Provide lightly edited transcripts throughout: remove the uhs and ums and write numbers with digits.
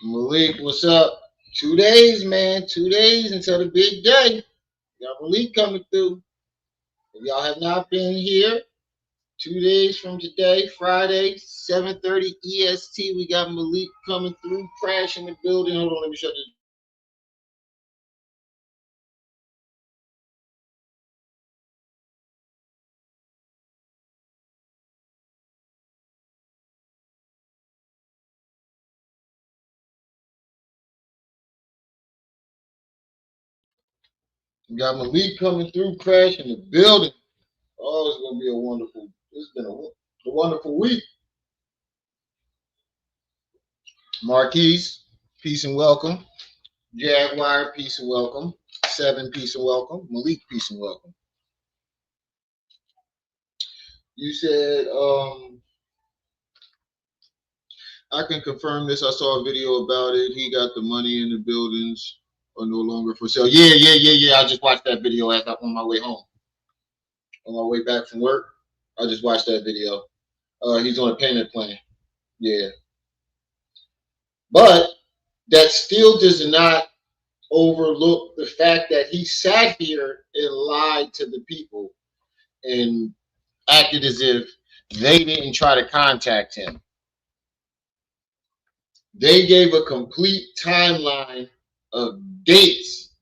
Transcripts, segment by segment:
Malik, what's up? 2 days, man. 2 days until the big day. Got Malik coming through. If y'all have not been here, 2 days from today, Friday, 7:30 EST, we got Malik coming through, crashing the building. Hold on, let me shut this. We got Malik coming through, crashing the building. Oh, it's gonna be a wonderful. It's been a wonderful week. Marquise, peace and welcome. Jaguar, peace and welcome. Seven, peace and welcome. Malik, peace and welcome. You said, I can confirm this. I saw a video about it. He got the money in the buildings are no longer for sale. Yeah. I just watched that video as on my way home. On my way back from work, I just watched that video. He's on a payment plan. Yeah. But that still does not overlook the fact that he sat here and lied to the people and acted as if they didn't try to contact him. They gave a complete timeline of dates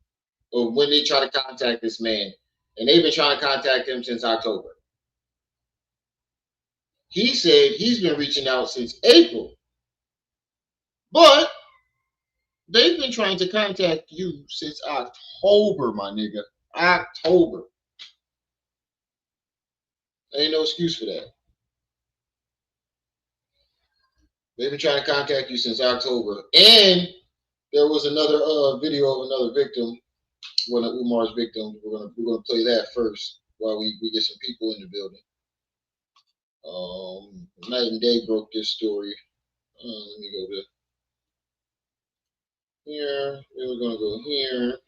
of when they try to contact this man. And they've been trying to contact him since October. He said he's been reaching out since April. But they've been trying to contact you since October, my nigga. October. Ain't no excuse for that. They've been trying to contact you since October. And there was another video of another victim, one of Umar's victims. We're gonna play that first while we get some people in the building. Night and Day broke this story. Let me go to here. Then we're gonna go here.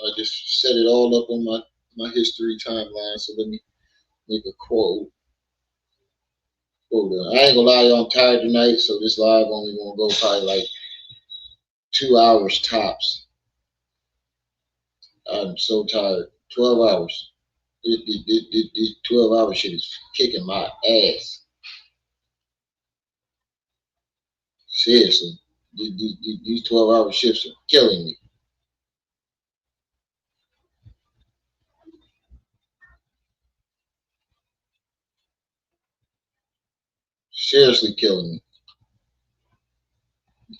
I just set it all up on my history timeline. So let me make a quote. I ain't gonna lie, y'all, I'm tired tonight, so this live only gonna go probably like 2 hours tops. I'm so tired. 12 hours. This 12-hour shit is kicking my ass. Seriously. These 12-hour shifts are killing me. Seriously killing me.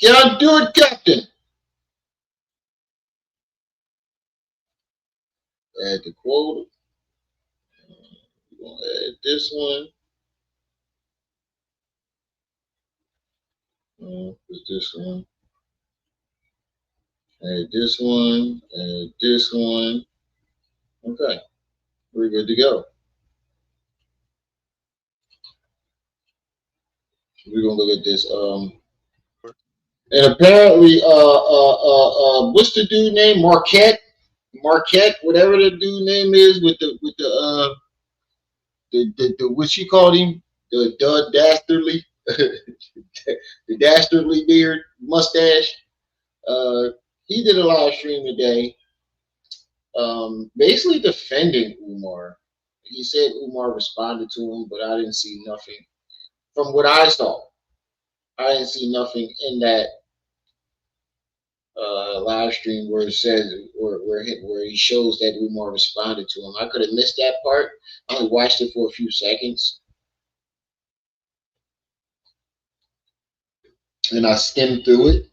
Can't do it, Captain. Add the quota. We're going to add this one. What's this one? Add this one. Add this one. Okay. We're good to go. We're going to look at this. And apparently, what's the dude name? Marquette, whatever the dude name is, with the what she called him, the dastardly, the dastardly beard, mustache. He did a live stream today, basically defending Umar. He said Umar responded to him, but I didn't see nothing. From what I saw, I didn't see nothing in that live stream where it says where he shows that Umar responded to him. I could have missed that part. I only watched it for a few seconds, and I skimmed through it.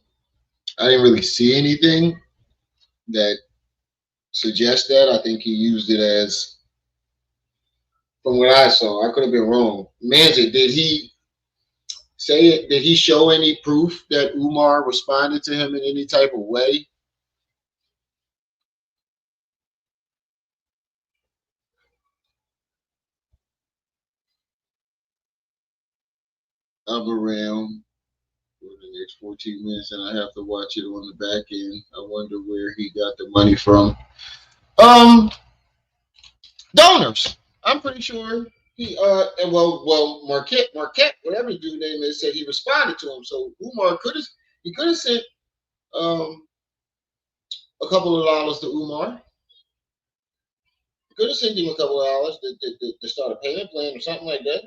I didn't really see anything that suggests that. I think he used it as, from what I saw, I could have been wrong. Manzik, did he say it? Did he show any proof that Umar responded to him in any type of way? Of around for the next 14 minutes, and I have to watch it on the back end. I wonder where he got the money from. Donors. I'm pretty sure He and Marquette, whatever the dude name is, said he responded to him. So Umar could have sent um a couple of dollars to Umar. Could have sent him a couple of dollars to start a payment plan or something like that.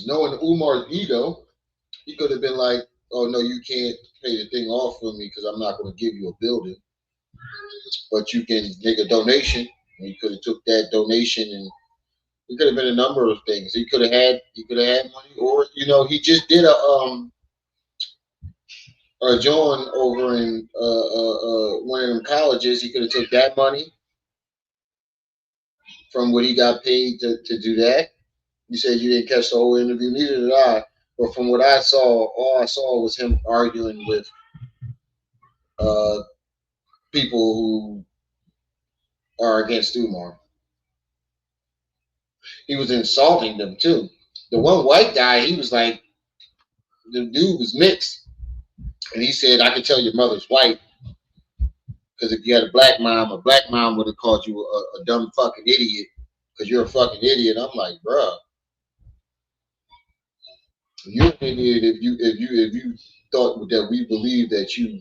Knowing Umar's ego, he could have been like, "Oh no, you can't pay the thing off for me because I'm not going to give you a building, but you can make a donation." And he could have took that donation, and it could have been a number of things. He could have had money, or he just did a join over in one of them colleges. He could have took that money from what he got paid to do that. You said you didn't catch the whole interview, neither did I. But from what I saw, all I saw was him arguing with uh, people who are against Umar. He was insulting them too. The one white guy, he was like, the dude was mixed, and he said, "I could tell your mother's white because if you had a black mom would have called you a dumb fucking idiot because you're a fucking idiot." I'm like, bruh, you're an idiot if you thought that we believed that you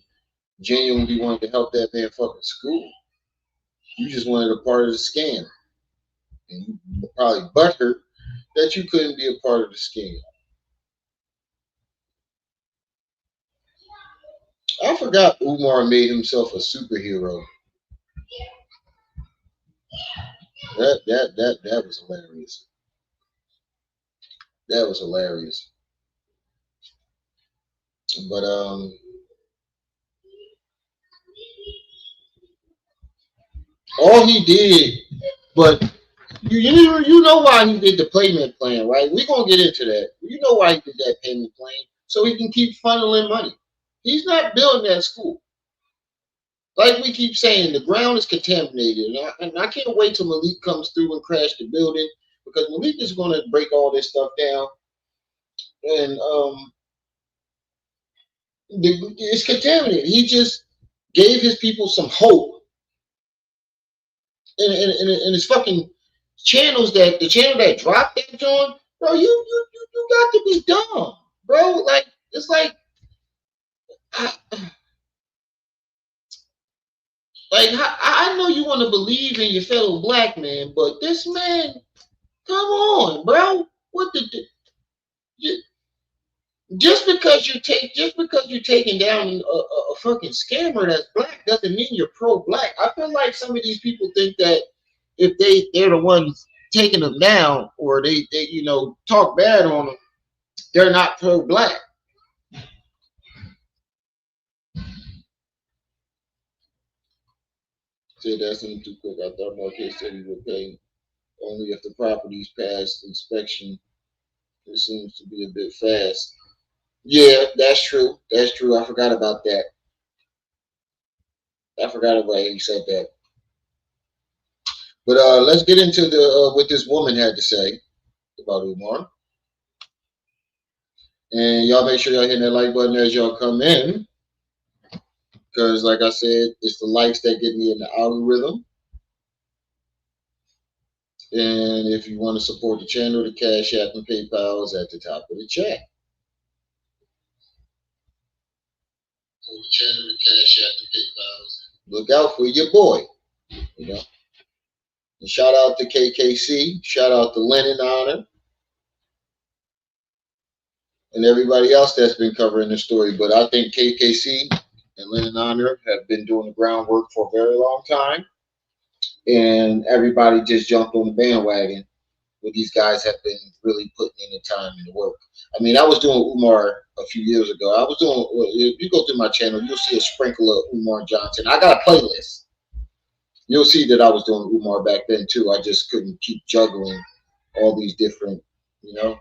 genuinely wanted to help that man fucking school. You just wanted a part of the scam, and you probably butthurt that you couldn't be a part of the scam. I forgot Umar made himself a superhero. That was hilarious. That was hilarious. But all he did, but you know why he did the payment plan, right? We're gonna get into that. You know why he did that payment plan, so he can keep funneling money. He's not building that school. Like we keep saying, the ground is contaminated, and I can't wait till Malik comes through and crash the building because Malik is going to break all this stuff down, and it's contaminated. He just gave his people some hope, and his fucking channels that the channel that dropped that John, bro, you got to be dumb, bro. Like it's like, I, I know you want to believe in your fellow black man, but this man, come on, bro. What the just because you're taking down a fucking scammer that's black doesn't mean you're pro black. I feel like some of these people think that if they're the ones taking them down or they talk bad on them, they're not pro black. Said that's him too quick. I thought Marquez said he would pay only if the properties passed inspection. It seems to be a bit fast. Yeah, that's true. That's true. I forgot about that. I forgot about he said that. But let's get into the what this woman had to say about Umar. And y'all make sure y'all hit that like button as y'all come in. Because like I said, it's the likes that get me in the algorithm. And if you want to support the channel, the Cash App and PayPal is at the top of the chat. Look out for your boy. You know. And shout out to KKC. Shout out to Lennon Honor. And everybody else that's been covering the story. But I think KKC and Lennon Honor have been doing the groundwork for a very long time. And everybody just jumped on the bandwagon. But these guys have been really putting in the time and the work. I mean, I was doing Umar a few years ago. I was doing, if you go through my channel, you'll see a sprinkle of Umar Johnson. I got a playlist. You'll see that I was doing Umar back then too. I just couldn't keep juggling all these different, you know.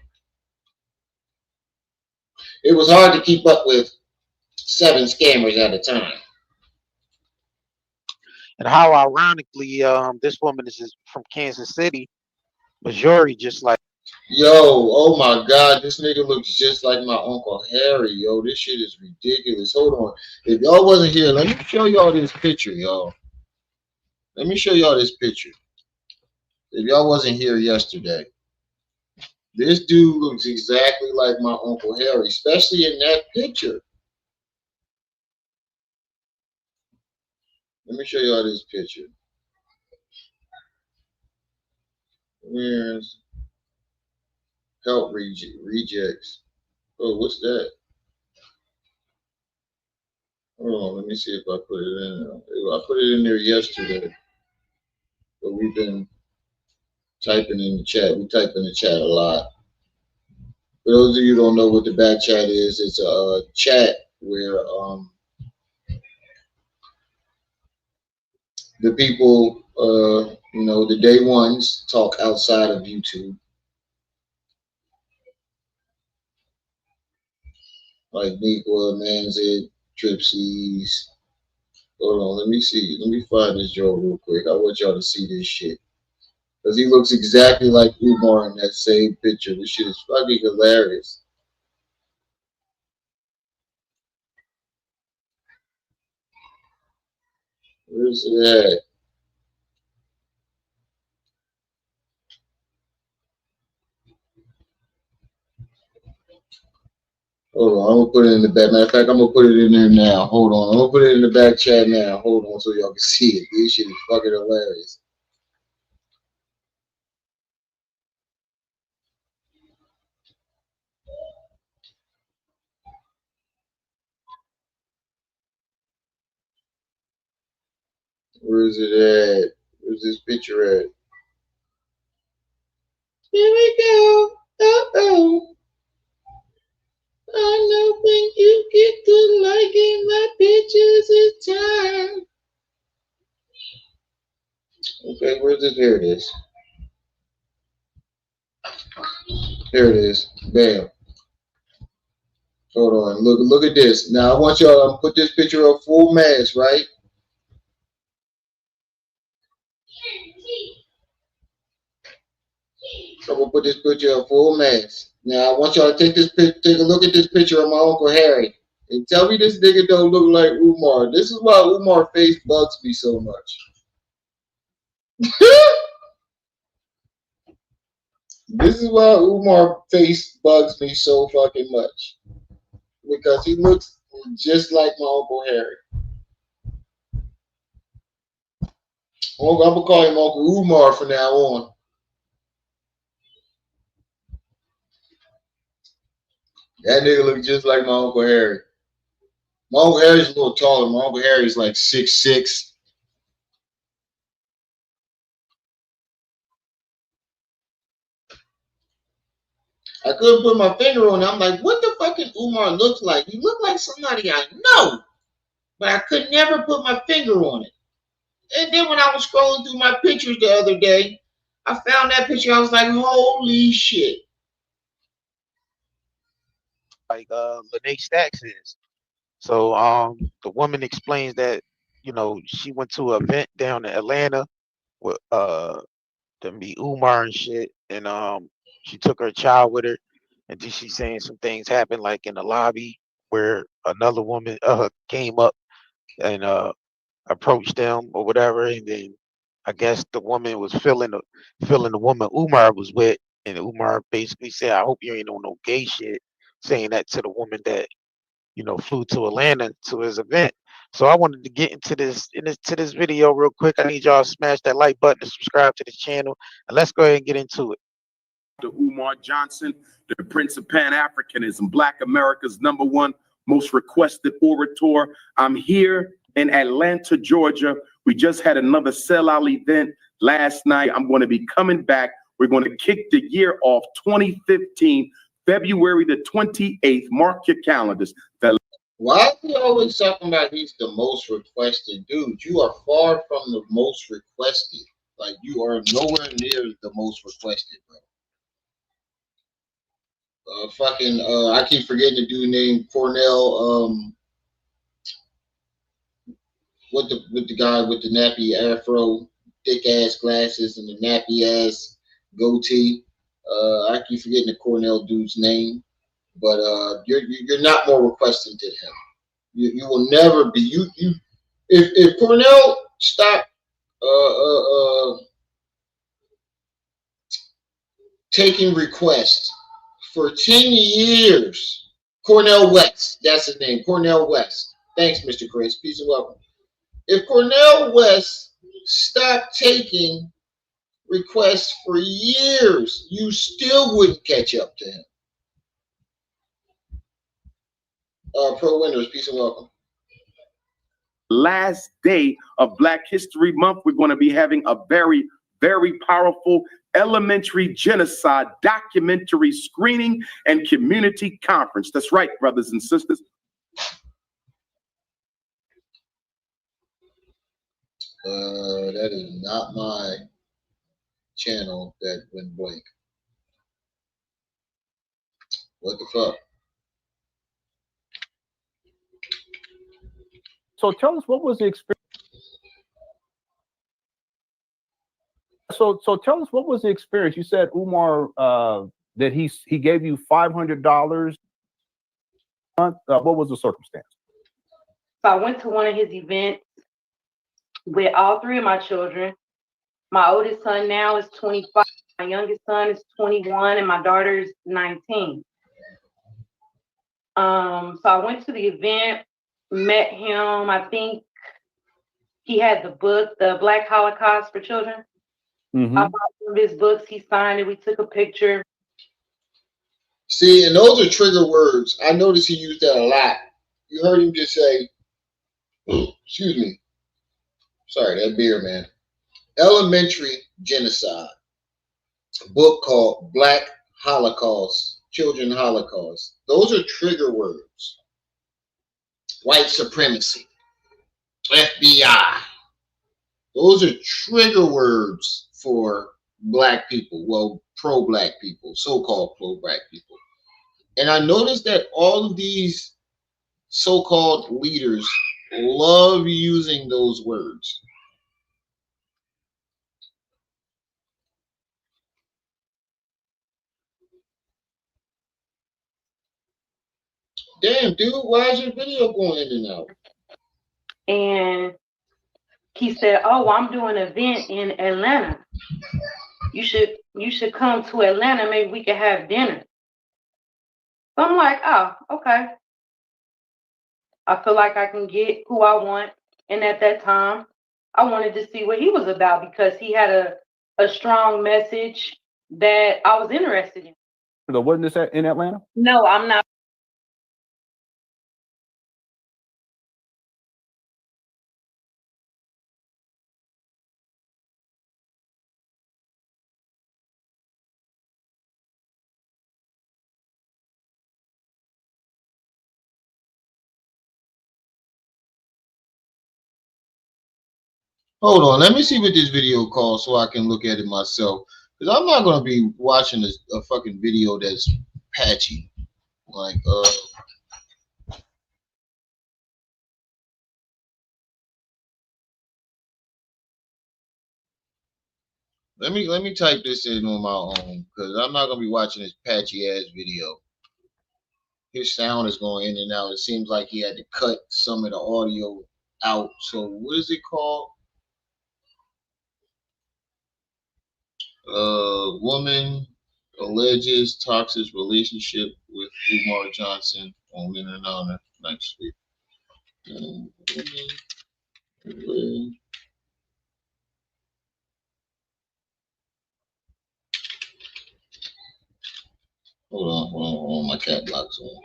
It was hard to keep up with 7 scammers at a time. And how ironically, this woman is from Kansas City, Missouri, just like. Yo, oh my God, this nigga looks just like my Uncle Harry. Yo, this shit is ridiculous. Hold on. If y'all wasn't here, let me show y'all this picture, y'all. Let me show y'all this picture. If y'all wasn't here yesterday, this dude looks exactly like my Uncle Harry, especially in that picture. Let me show y'all this picture. Where's help rejects? Oh, what's that? Hold on, let me see if I put it in there. I put it in there yesterday, but we've been typing in the chat. We type in the chat a lot. For those of you who don't know what the back chat is, it's a chat where the people, the day ones talk outside of YouTube, like Meekwa, Manzit, Tripsies. Hold on, let me see. Let me find this Joe real quick. I want y'all to see this shit. Because he looks exactly like Umar in that same picture. This shit is fucking hilarious. Where's it at? Hold on, I'm gonna put it in the back. Matter of fact, I'm gonna put it in there now. Hold on, I'm gonna put it in the back chat now. Hold on, so y'all can see it. This shit is fucking hilarious. Where is it at? Where's this picture at? Here we go. Oh. I know when you get to liking my pictures, it's time. Okay, where's it? Here it is. Here it is. Bam. Hold on. Look at this. Now I want y'all to put this picture up full mass, right? I'm gonna put this picture up full mass. Now I want y'all to take a look at this picture of my Uncle Harry, and tell me this nigga don't look like Umar. This is why Umar face bugs me so much. This is why Umar face bugs me so fucking much, because he looks just like my Uncle Harry. I'm gonna call him Uncle Umar from now on. That nigga look just like my Uncle Harry. My Uncle Harry's a little taller. My Uncle Harry's like 6'6". I couldn't put my finger on it. I'm like, what the fucking Umar looks like? He looked like somebody I know, but I could never put my finger on it. And then when I was scrolling through my pictures the other day, I found that picture. I was like, holy shit. Like Lene Stacks is. So the woman explains that, she went to an event down in Atlanta with to meet Umar and shit, and she took her child with her, and then she's saying some things happened like in the lobby where another woman came up and approached them or whatever, and then I guess the woman was feeling the woman Umar was with, and Umar basically said, "I hope you ain't on no gay shit," saying that to the woman that flew to Atlanta to his event. So I wanted to get into this video real quick. I need y'all to smash that like button and subscribe to the channel, and let's go ahead and get into it. Umar Johnson, the Prince of Pan-Africanism, Black America's #1 most requested orator. I'm here in Atlanta, Georgia. We just had another sellout event last night. I'm going to be coming back. We're going to kick the year off 2015, February the 28th. Mark your calendars. Why are we always talking about he's the most requested dude? You are far from the most requested. Like, you are nowhere near the most requested, bro. I keep forgetting the dude named Cornell. With the guy with the nappy afro, thick ass glasses, and the nappy ass goatee. I keep forgetting the Cornell dude's name, but you're not more requesting than him. You will never be you. If Cornell stopped taking requests for 10 years, Cornell West, that's his name, Cornell West. Thanks, Mr. Chris. Peace and welcome. If Cornell West stopped taking requests for years, you still wouldn't catch up to him. Pro Winners, peace and welcome. Last day of Black History Month, we're going to be having a very, very powerful elementary genocide documentary screening and community conference. That's right, brothers and sisters. That is not my channel that went blank. What the fuck? So tell us, what was the experience? So tell us, what was the experience? You said, Umar, that he gave you $500 a month. What was the circumstance? So I went to one of his events with all three of my children. My oldest son now is 25, my youngest son is 21, and my daughter is 19. So I went to the event, met him. I think he had the book, The Black Holocaust for Children. Mm-hmm. I bought one of his books. He signed it. We took a picture. See, and those are trigger words. I noticed he used that a lot. You heard him just say, excuse me. Sorry, that beer, man. Elementary genocide. A book called Black Holocaust, Children Holocaust. Those are trigger words. White supremacy. FBI. Those are trigger words for Black people. Well, pro-Black people, so-called pro-Black people. And I noticed that all of these so-called leaders love using those words. Damn, dude, why is your video going in and out? And he said, "Oh, I'm doing an event in Atlanta. You should come to Atlanta. Maybe we could have dinner." So I'm like, "Oh, okay." I feel like I can get who I want. And at that time, I wanted to see what he was about because he had a strong message that I was interested in. So wasn't this in Atlanta? No, I'm not. Hold on, let me see what this video calls so I can look at it myself. Because I'm not going to be watching a fucking video that's patchy. Like, let me type this in on my own, because I'm not going to be watching this patchy ass video. His sound is going in and out. It seems like he had to cut some of the audio out. So what is it called? Woman alleges toxic relationship with Umar Johnson on Minnesota next week. Hold on, my cat blocks on.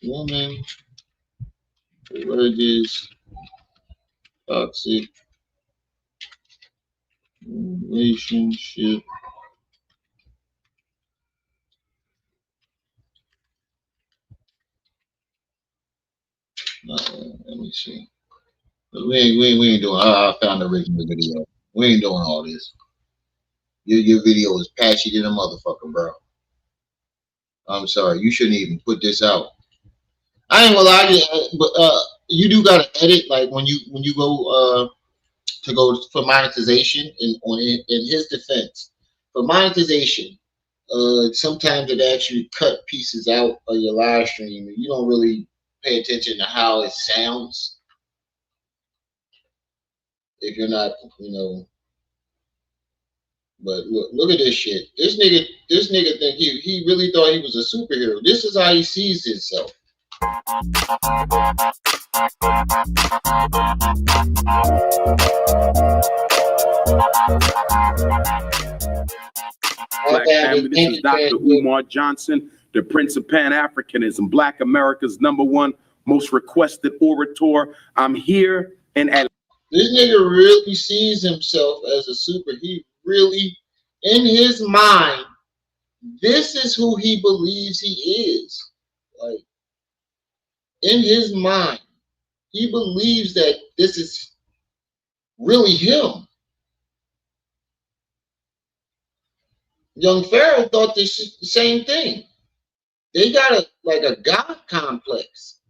Woman alleges toxic relationship. Let me see. We ain't doing. I found the original video. We ain't doing all this. Your video is patchy than a motherfucker, bro. I'm sorry. You shouldn't even put this out. I ain't gonna lie to you, but you do gotta edit. Like when you go for monetization. In his defense, for monetization, Sometimes it actually cut pieces out of your live stream, and you don't really pay attention to how it sounds if you're not, you know. But look at this shit. This nigga think he really thought he was a superhero. This is how he sees himself. Black family, this is Dr. Umar Johnson, the Prince of Pan-Africanism, Black America's #1 most requested orator. I'm here in Atlanta. This nigga really sees himself as a super. He really, in his mind, this is who he believes he is. Like, in his mind, he believes that this is really him. Young Pharaoh thought the same thing. They got a God complex,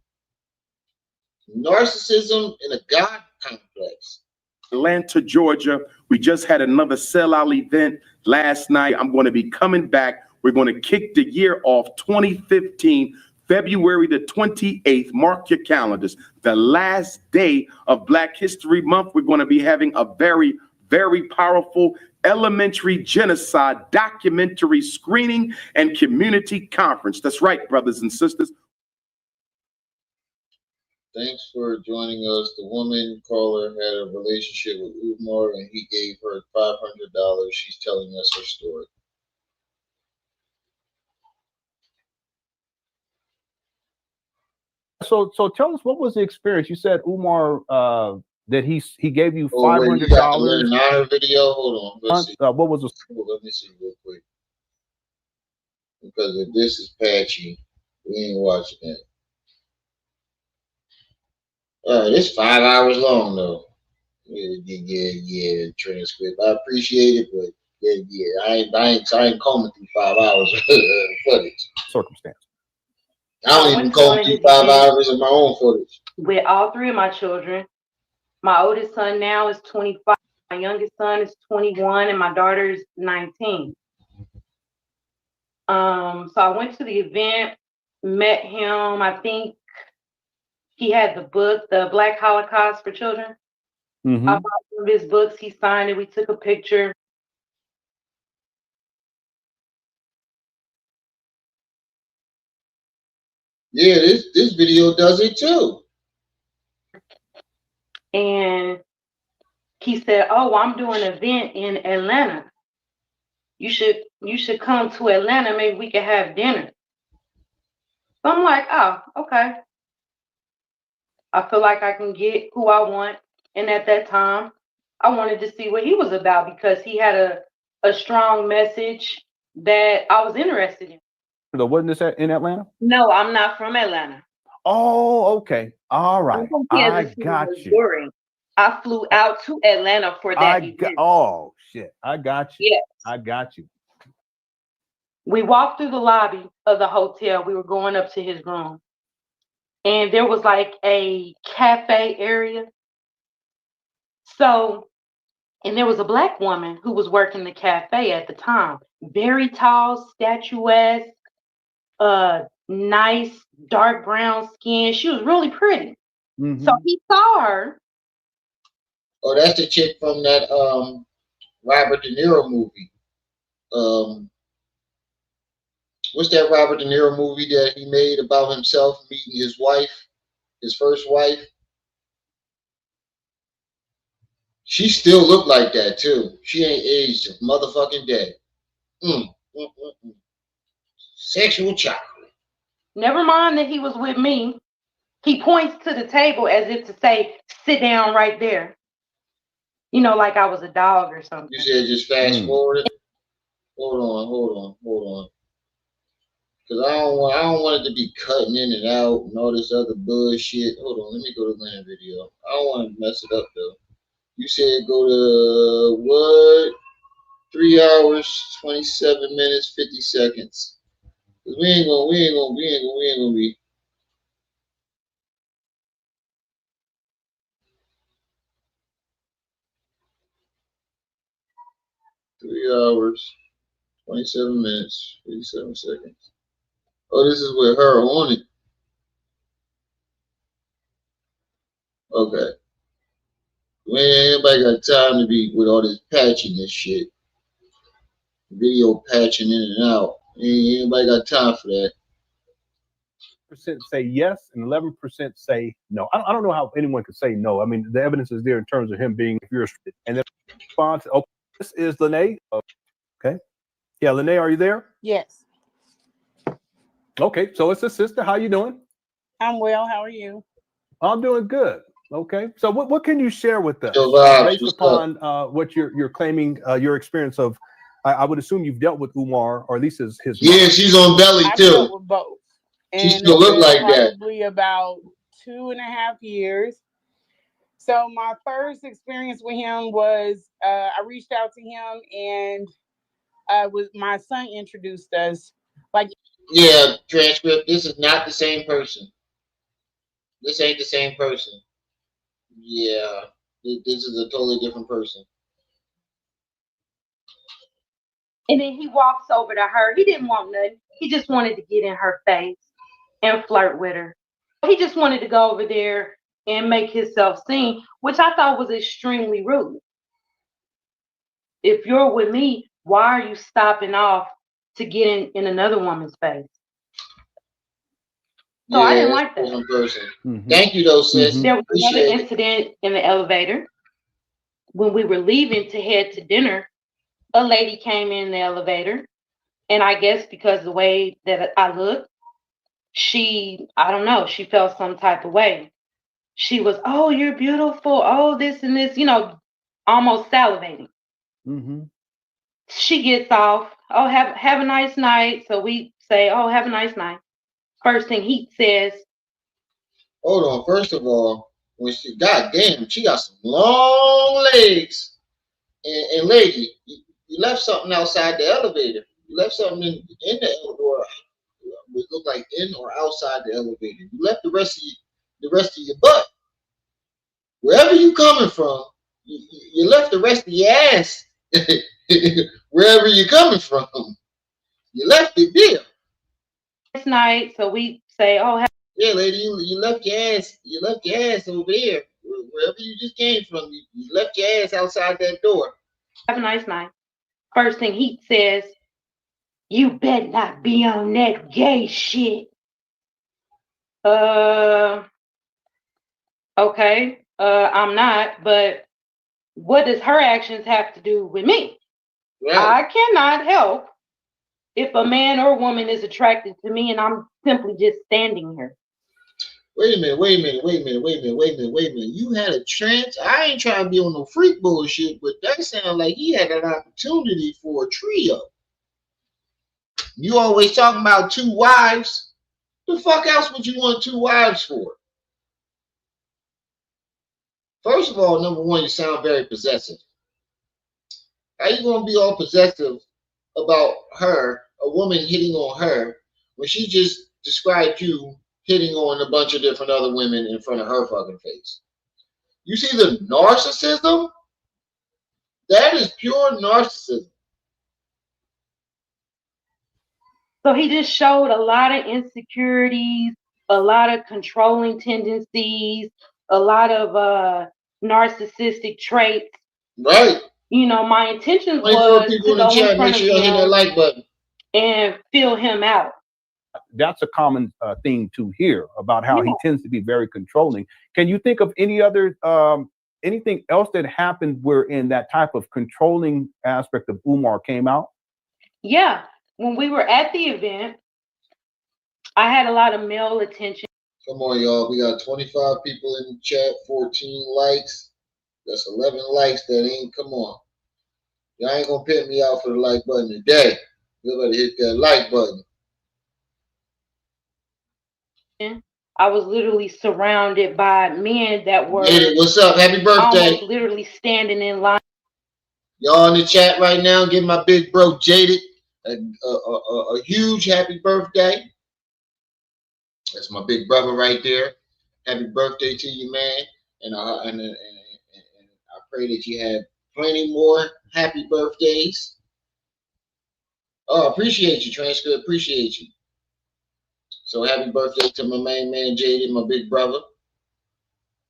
narcissism, and a God complex. Atlanta, Georgia. We just had another sellout event last night. I'm going to be coming back. We're going to kick the year off 2015, February the 28th. Mark your calendars. The last day of Black History Month. We're going to be having a very, very powerful elementary genocide documentary screening and community conference. That's right, brothers and sisters. Thanks for joining us. The woman caller had a relationship with Umar and he gave her $500. She's telling us her story. So tell us, what was the experience? You said Umar that he gave you $500. Another video. Hold on. Let's see. What was the? Let me see real quick. Because if this is patchy, we ain't watching that. It's 5 hours long though. Yeah, transcript. I appreciate it, but I ain't combing through 5 hours of footage. Circumstance. I don't even comb through 5 hours of my own footage. With all three of my children. My oldest son now is 25. My youngest son is 21, and my daughter is 19. So I went to the event, met him. I think he had the book, The Black Holocaust for Children. I bought one of his books. He signed it. We took a picture. Yeah, this video does it too. And he said, "Oh, I'm doing an event in Atlanta. You should come to Atlanta. Maybe we can have dinner." So I'm like, "Oh, okay." I feel like I can get who I want. And at that time, I wanted to see what he was about because he had a strong message that I was interested in. So wasn't this in Atlanta? No, I'm not from Atlanta. Oh, okay. All right. I got Missouri. you. I flew out to Atlanta for that event. Oh, shit. I got you. Yes. I got you. We walked through the lobby of the hotel. We were going up to his room. And there was like a cafe area. So, and there was a Black woman who was working the cafe at the time. Very tall, statuesque, nice, dark brown skin. She was really pretty. So he saw her. Oh, that's the chick from that Robert De Niro movie. What's that Robert De Niro movie that he made about himself meeting his wife, his first wife? She still looked like that too. She ain't aged a motherfucking day. Sexual chocolate. Never mind that he was with me. He points to the table as if to say, "Sit down right there." You know, like I was a dog or something. You said just fast forward it? Hold on. Because I don't want it to be cutting in and out and all this other bullshit. Hold on, let me go to the video. I don't want to mess it up though. You said go to what? 3 hours, 27 minutes, 50 seconds. Cause we ain't gonna be. 3 hours, 27 minutes, 57 seconds. Oh, this is with her on it. Okay. Man, anybody got time to be with all this patching and shit? Video patching in and out. Ain't anybody got time for that? Percent say yes and 11% say no. I don't know how anyone could say no. I mean, the evidence is there in terms of him being furious. And then response, okay, this is Lene. Okay. Yeah, Lene, are you there? Yes, Okay, so it's a sister. How you doing? I'm well. How are you? I'm doing good. Okay. So what can you share with us Yo, Vibes, based what's upon what you're claiming your experience of? I would assume you've dealt with Umar, or at least his Yeah, she's on belly I've dealt too. with both. She And still it's look been like that. probably about 2.5 years. So my first experience with him was I reached out to him and was my son introduced us. Like, Yeah, transcript. This is not the same person. This ain't the same person. Yeah, this is a totally different person. And then he walks over to her. He didn't want nothing. He just wanted to get in her face and flirt with her. He just wanted to go over there and make himself seen, which I thought was extremely rude. If you're with me, why are you stopping off to get in another woman's face? So I didn't like that. Different person. Mhm. Thank you, though, sis. Mhm. There was another Appreciate it. incident in the elevator. When we were leaving to head to dinner, a lady came in the elevator. And I guess because the way that I looked, I don't know, she felt some type of way. She was, oh, you're beautiful. Oh, this and this, almost salivating. Mm-hmm. She gets off, oh, have a nice night. So we say, oh, have a nice night. First thing he says, Hold on. First of all, when she, goddamn, she got some long legs. And lady, you left something outside the elevator. You left something in the elevator. It looked like in or outside the elevator. You left the rest of your butt. Wherever you coming from, you left the rest of your ass. Wherever you coming from, you left it there. this night. So we say, oh, Yeah, lady, you left your ass. You left your ass over there. Wherever you just came from, you left your ass outside that door. have a nice night. First thing he says, you better not be on that gay shit. Okay, I'm not, but what does her actions have to do with me? Right. I cannot help if a man or woman is attracted to me and I'm simply just standing here. Wait a minute. You had a chance. I ain't trying to be on no freak bullshit, but that sounds like he had an opportunity for a trio. You always talking about 2 wives. The fuck else would you want 2 wives for? First of all, number one, you sound very possessive. How you gonna be all possessive about her, a woman hitting on her, when she just described you hitting on a bunch of different other women in front of her fucking face? You see the narcissism? That is pure narcissism. So he just showed a lot of insecurities, a lot of controlling tendencies, a lot of narcissistic traits. Right. My intentions 24 was people to in the go in chat. Make front sure of y'all hit that him like button. and fill him out. That's a common thing to hear about how he tends to be very controlling. Can you think of any other anything else that happened wherein that type of controlling aspect of Umar came out? Yeah, when we were at the event, I had a lot of male attention. Come on, y'all. We got 25 people in the chat, 14 likes. That's 11 likes. That ain't, come on. Y'all ain't gonna pit me out for the like button today. You better hit that like button. I was literally surrounded by men that were What's up? Happy birthday. almost literally standing in line. Y'all in the chat right now, give my big bro Jaded a huge happy birthday. That's my big brother right there. Happy birthday to you, man. And I pray that you have plenty more happy birthdays. Oh, appreciate you, Transcript. Appreciate you. So happy birthday to my main man, JD, my big brother.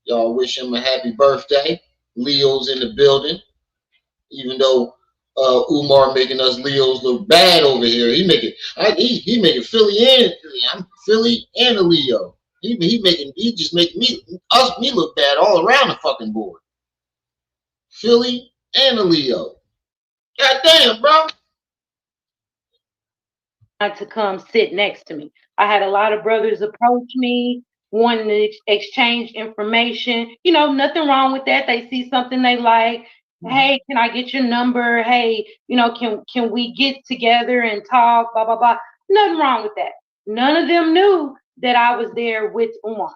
Y'all wish him a happy birthday. Leo's in the building. Even though Umar making us Leos look bad over here. He making Philly and I'm Philly and a Leo. He just making me look bad all around the fucking board. Philly and a Leo. God damn, bro. To come sit next to me. I had a lot of brothers approach me, wanting to exchange information. You know, nothing wrong with that. They see something they like. Hey, can I get your number? Hey, you know, can we get together and talk? Blah, blah, blah. Nothing wrong with that. None of them knew that I was there with Umar.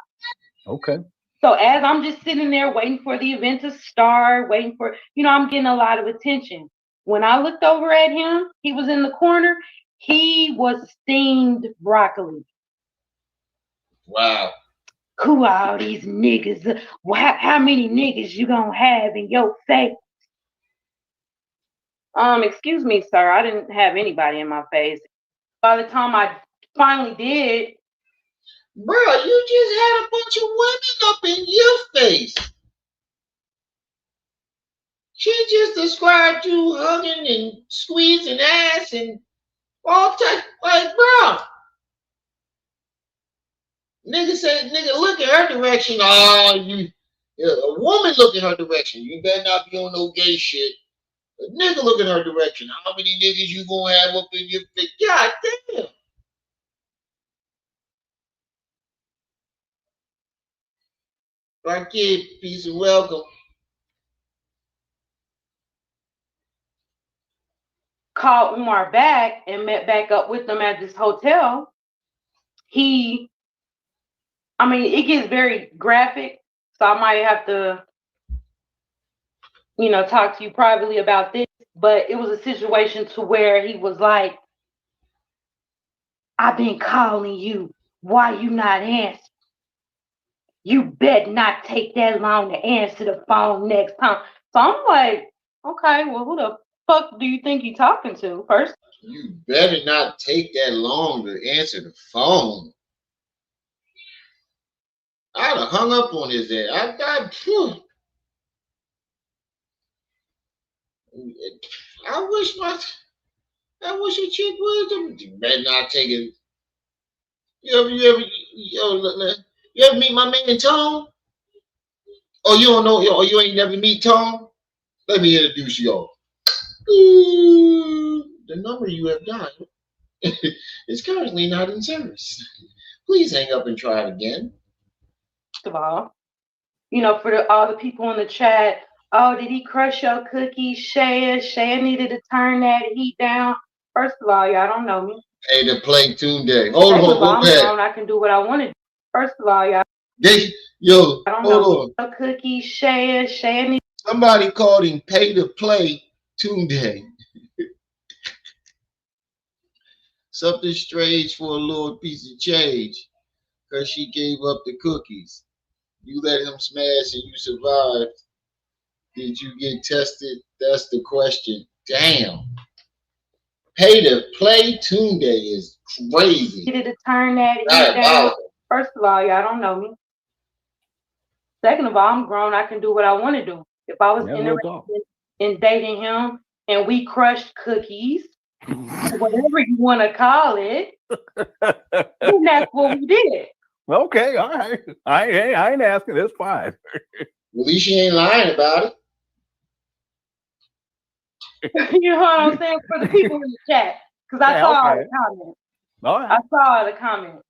Okay. So as I'm just sitting there waiting for the event to start, waiting for, you know, I'm getting a lot of attention. When I looked over at him, he was in the corner. He was steamed broccoli. Wow. Who are all these niggas? How many niggas you gonna have in your face? Excuse me, sir. I didn't have anybody in my face. By the time I finally did, Bro, you just had a bunch of women up in your face. She just described you hugging and squeezing ass and all type. Like, bro. Nigga, look in her direction. Oh, a woman look in her direction. You better not be on no gay shit. A nigga look in her direction. How many niggas you gonna have up in your face? God damn. Right, kid. Peace and welcome. called Umar back and met back up with them at this hotel. It gets very graphic, so I might have to, talk to you privately about this. But it was a situation to where he was like, I've been calling you. Why you not answering? You bet not take that long to answer the phone next time. So I'm like, okay, well, who the fuck do you think you're talking to first? You better not take that long to answer the phone. I'd have hung up on his ass. I wish a chick would. You better not take it. You ever meet my man Tom? Oh, you don't know? Oh, you ain't never meet Tom? Let me introduce y'all. The number you have dialed is currently not in service. Please hang up and try it again. First of all, for all the people in the chat, oh, did he crush your cookies, Shaya? Shaya needed to turn that heat down. First of all, y'all don't know me. Hey, to play Tuesday. Hold on, go I'm grown, I can do what I want to do. First of all, y'all. Hold on. Cookies, Shaya needed. Somebody called him pay to play Tuesday. Something strange for a little piece of change, because she gave up the cookies. You let him smash and you survived. Did you get tested? That's the question. Damn. Pay to play Tuesday is crazy. Needed to turn that heat down. First of all, y'all don't know me. Second of all, I'm grown. I can do what I want to do. If I was interested in dating him and we crushed cookies, whatever you want to call it, then that's what we did. Okay, all right. I ain't asking. It's fine. At least she ain't lying about it. You know what I'm saying? For the people in the chat, because I saw all the comments. All right. I saw all the comments.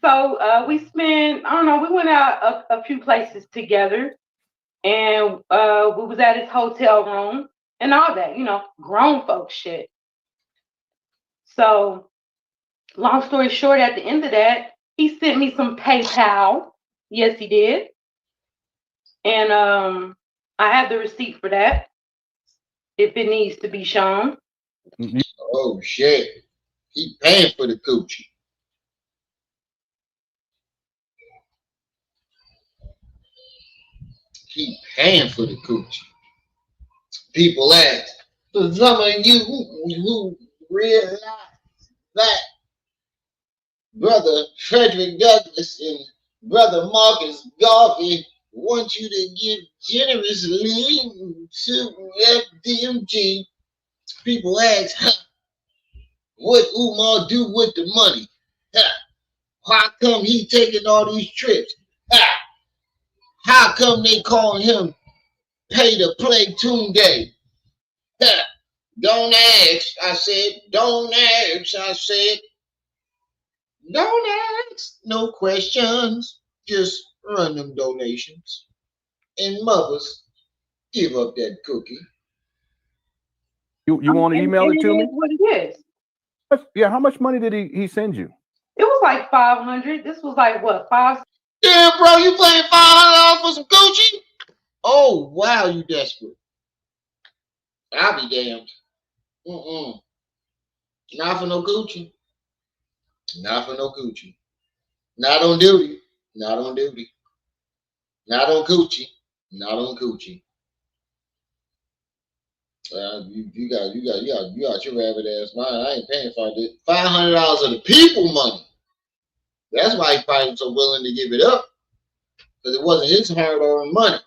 So we spent, I don't know, we went out a few places together, and we was at his hotel room and all that, grown folk shit. So long story short, at the end of that, he sent me some PayPal. Yes, he did. And I have the receipt for that, if it needs to be shown. Oh, shit. He paying for the coochie. He paying for the coochie. People ask, For some of you who realize that Brother Frederick Douglass and Brother Marcus Garvey want you to give generously to FDMG. People ask, what Umar do with the money? How come he taking all these trips? How come they call him Pay to Play Tunde? Don't ask, I said. Don't ask, I said. Don't ask no questions. Just run them donations. And mothers, give up that cookie. You want to email it to me? What it is. Yeah, how much money did he send you? It was like 500. This was like what, 5? Damn, bro, you paying $500 for some coochie? Oh, wow, you desperate. I'll be damned. Not for no coochie. Not for no coochie. Not on duty. Not on duty. Not on coochie. Not on coochie. You got your rabbit ass mind. I ain't paying for it. $500 of the people money. That's why he probably so willing to give it up. Because it wasn't his hard-earned money.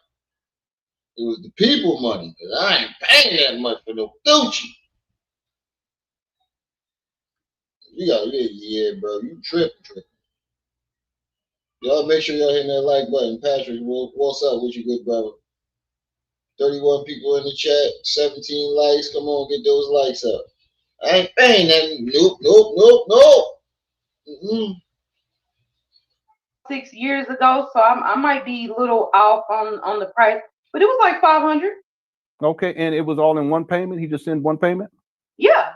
It was the people money. Because I ain't paying that much for no Gucci. Yeah, bro. You tripping. Y'all make sure y'all hitting that like button. Patrick, what's up with you, good brother? 31 people in the chat, 17 likes. Come on, get those likes up. I ain't paying that. Nope. 6 years ago, so I might be a little off on the price, but it was like 500. Okay, and it was all in one payment. He just sent one payment. Yeah.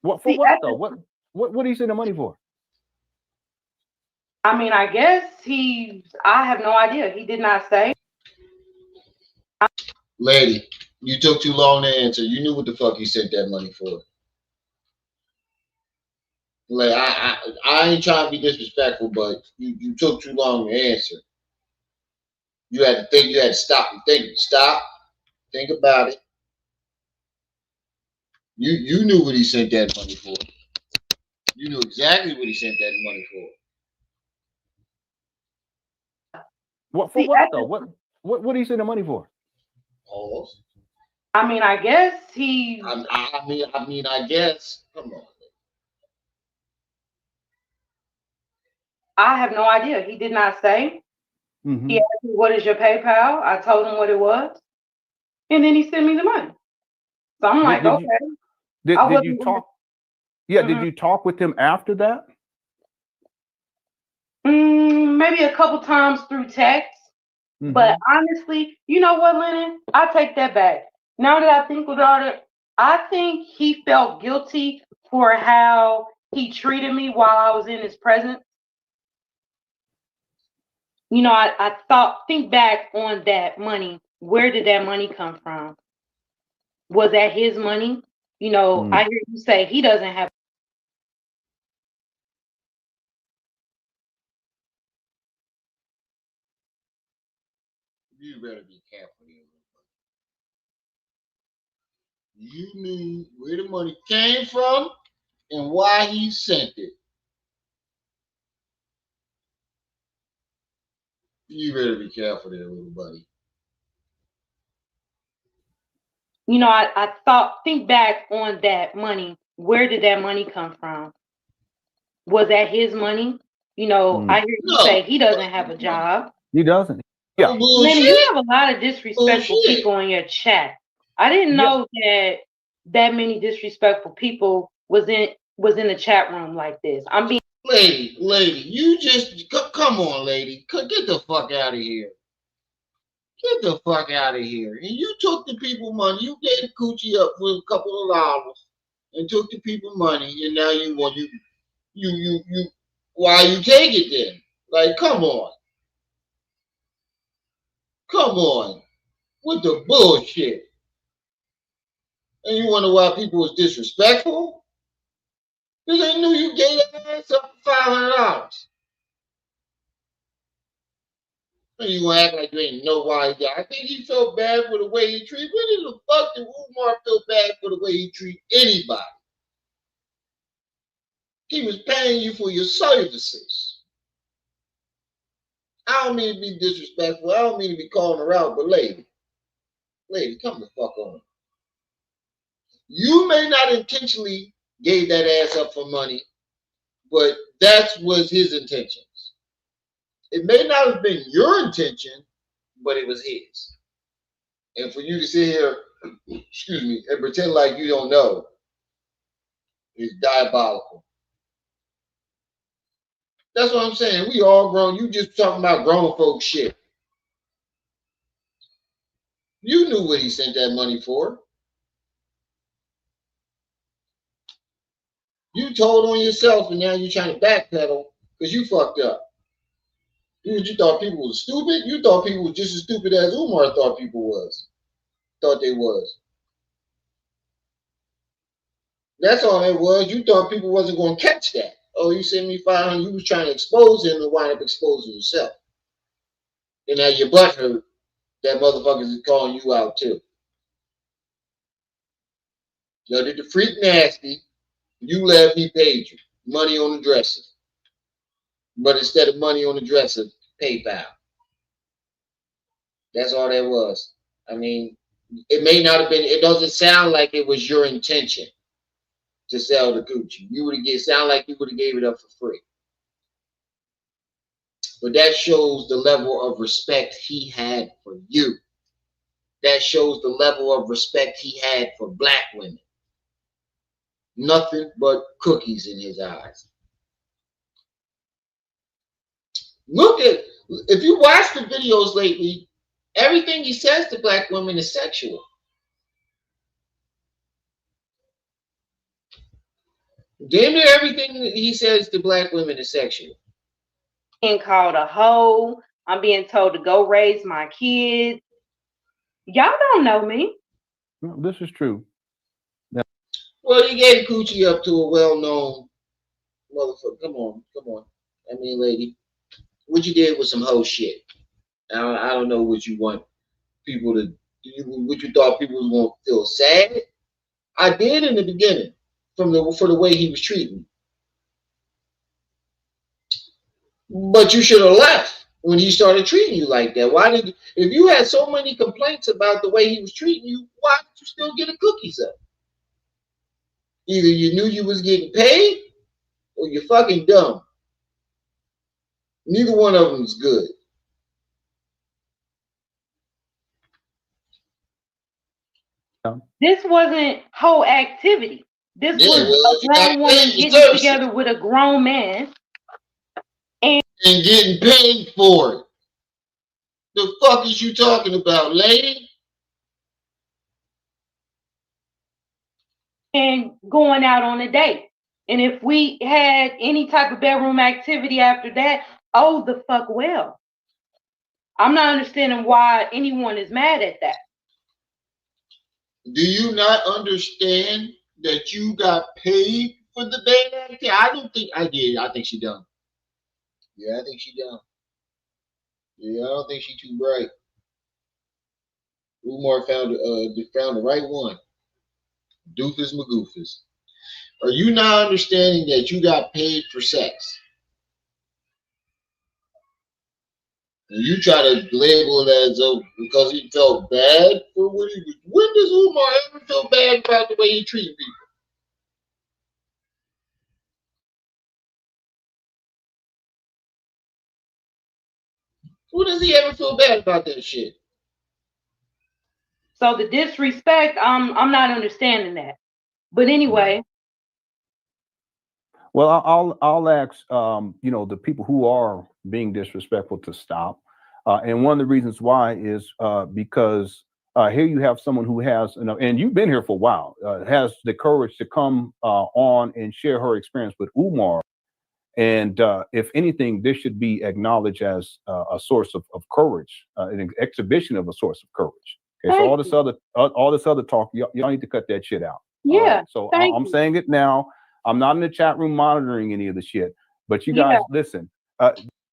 What for? What though? What did he send the money for? I mean, I guess I have no idea. He did not say. Lady, you took too long to answer. You knew what the fuck he sent that money for. Like I ain't trying to be disrespectful, but you took too long to answer. You had to think. You had to stop and think. Stop. Think about it. You knew what he sent that money for. You knew exactly what he sent that money for. What for? What though? What did he send the money for? Almost. I mean, I guess I guess. Come on. I have no idea. He did not say. Mm-hmm. He asked me, "What is your PayPal?" I told him what it was, and then he sent me the money. So I'm like, okay. Did you talk? Yeah, did you talk with him after that? Maybe a couple times through text. Mm-hmm. But honestly, you know what, Lennon? I take that back. Now that I think about it, I think he felt guilty for how he treated me while I was in his presence. You know, I think back on that money. Where did that money come from? Was that his money? You know, I hear you say he doesn't have. You better be careful here. You knew where the money came from and why he sent it. You better be careful there, little buddy. You know, I think back on that money. Where did that money come from? Was that his money? You know, I hear you say he doesn't have a job. He doesn't. Yeah. Man, you have a lot of disrespectful people in your chat. I didn't know that many disrespectful people was in the chat room like this. I'm being lady, you just come on, lady, get the fuck out of here. Get the fuck out of here. And you took the people money. You gave the coochie up for a couple of dollars and took the people money, and now you want you why you take it then? Like, come on. Come on. With the bullshit. And you wonder why people was disrespectful? Because they knew you gave that ass up for $500. You gonna act like you ain't know why he died. I think he felt bad for the way he treated. When in the fuck did Umar feel bad for the way he treat anybody? He was paying you for your services. I don't mean to be disrespectful. I don't mean to be calling her out, but lady, come the fuck on. You may not intentionally gave that ass up for money, but that was his intentions. It may not have been your intention, but it was his. And for you to sit here, excuse me, and pretend like you don't know is diabolical. That's what I'm saying. We all grown. You just talking about grown folk shit. You knew what he sent that money for. You told on yourself, and now you're trying to backpedal because you fucked up. You thought people was stupid? You thought people was just as stupid as Umar thought people was. Thought they was. That's all it was. You thought people wasn't going to catch that. Oh, you sent me 500. You was trying to expose him and wind up exposing yourself. And now your butt hurt. That motherfuckers is calling you out too. Now did the freak nasty? You left, he paid you money on the dresser. But instead of money on the dresser, PayPal. That's all that was. I mean, it may not have been, it doesn't sound like it was your intention to sell the coochie. You would have sound like you would have gave it up for free. But that shows the level of respect he had for you. That shows the level of respect he had for black women. Nothing but cookies in his eyes. Look at, if you watch the videos lately, everything he says to black women is sexual. Damn near everything that he says to black women is sexual. Being called a hoe. I'm being told to go raise my kids. Y'all don't know me. No, this is true. Well, you gave coochie up to a well-known motherfucker. Come on. I mean, lady, what you did was some hoe shit. I don't know what you want people to do. What you thought people was going to feel sad. I did in the beginning for the way he was treating me. But you should have left when he started treating you like that. If you had so many complaints about the way he was treating you, why did you still get the cookies up? Either you knew you was getting paid or you're fucking dumb. Neither one of them is good. This wasn't whole activity. This was a grown woman getting together with a grown man. And getting paid for it. The fuck is you talking about, lady? And going out on a date. And if we had any type of bedroom activity after that, oh, the fuck well. I'm not understanding why anyone is mad at that. Do you not understand that you got paid for the date activity? I don't think I did. I think she done. Yeah, I think she done. Yeah, I don't think she too bright. Umar found the right one. Doofus magoofus. Are you not understanding that you got paid for sex? And you try to label it as though because he felt bad for what he was. When does Umar ever feel bad about the way he treated people? When does he ever feel bad about that shit? So the disrespect, I'm not understanding that. But anyway. Well, I'll ask the people who are being disrespectful to stop. And one of the reasons why is because here you have someone who has, and you've been here for a while, has the courage to come on and share her experience with Umar. And if anything, this should be acknowledged as a source of courage, an exhibition of a source of courage. Okay, so all this other talk, y'all need to cut that shit out. Yeah. Right? So I'm saying it now. I'm not in the chat room monitoring any of the shit, but you guys listen.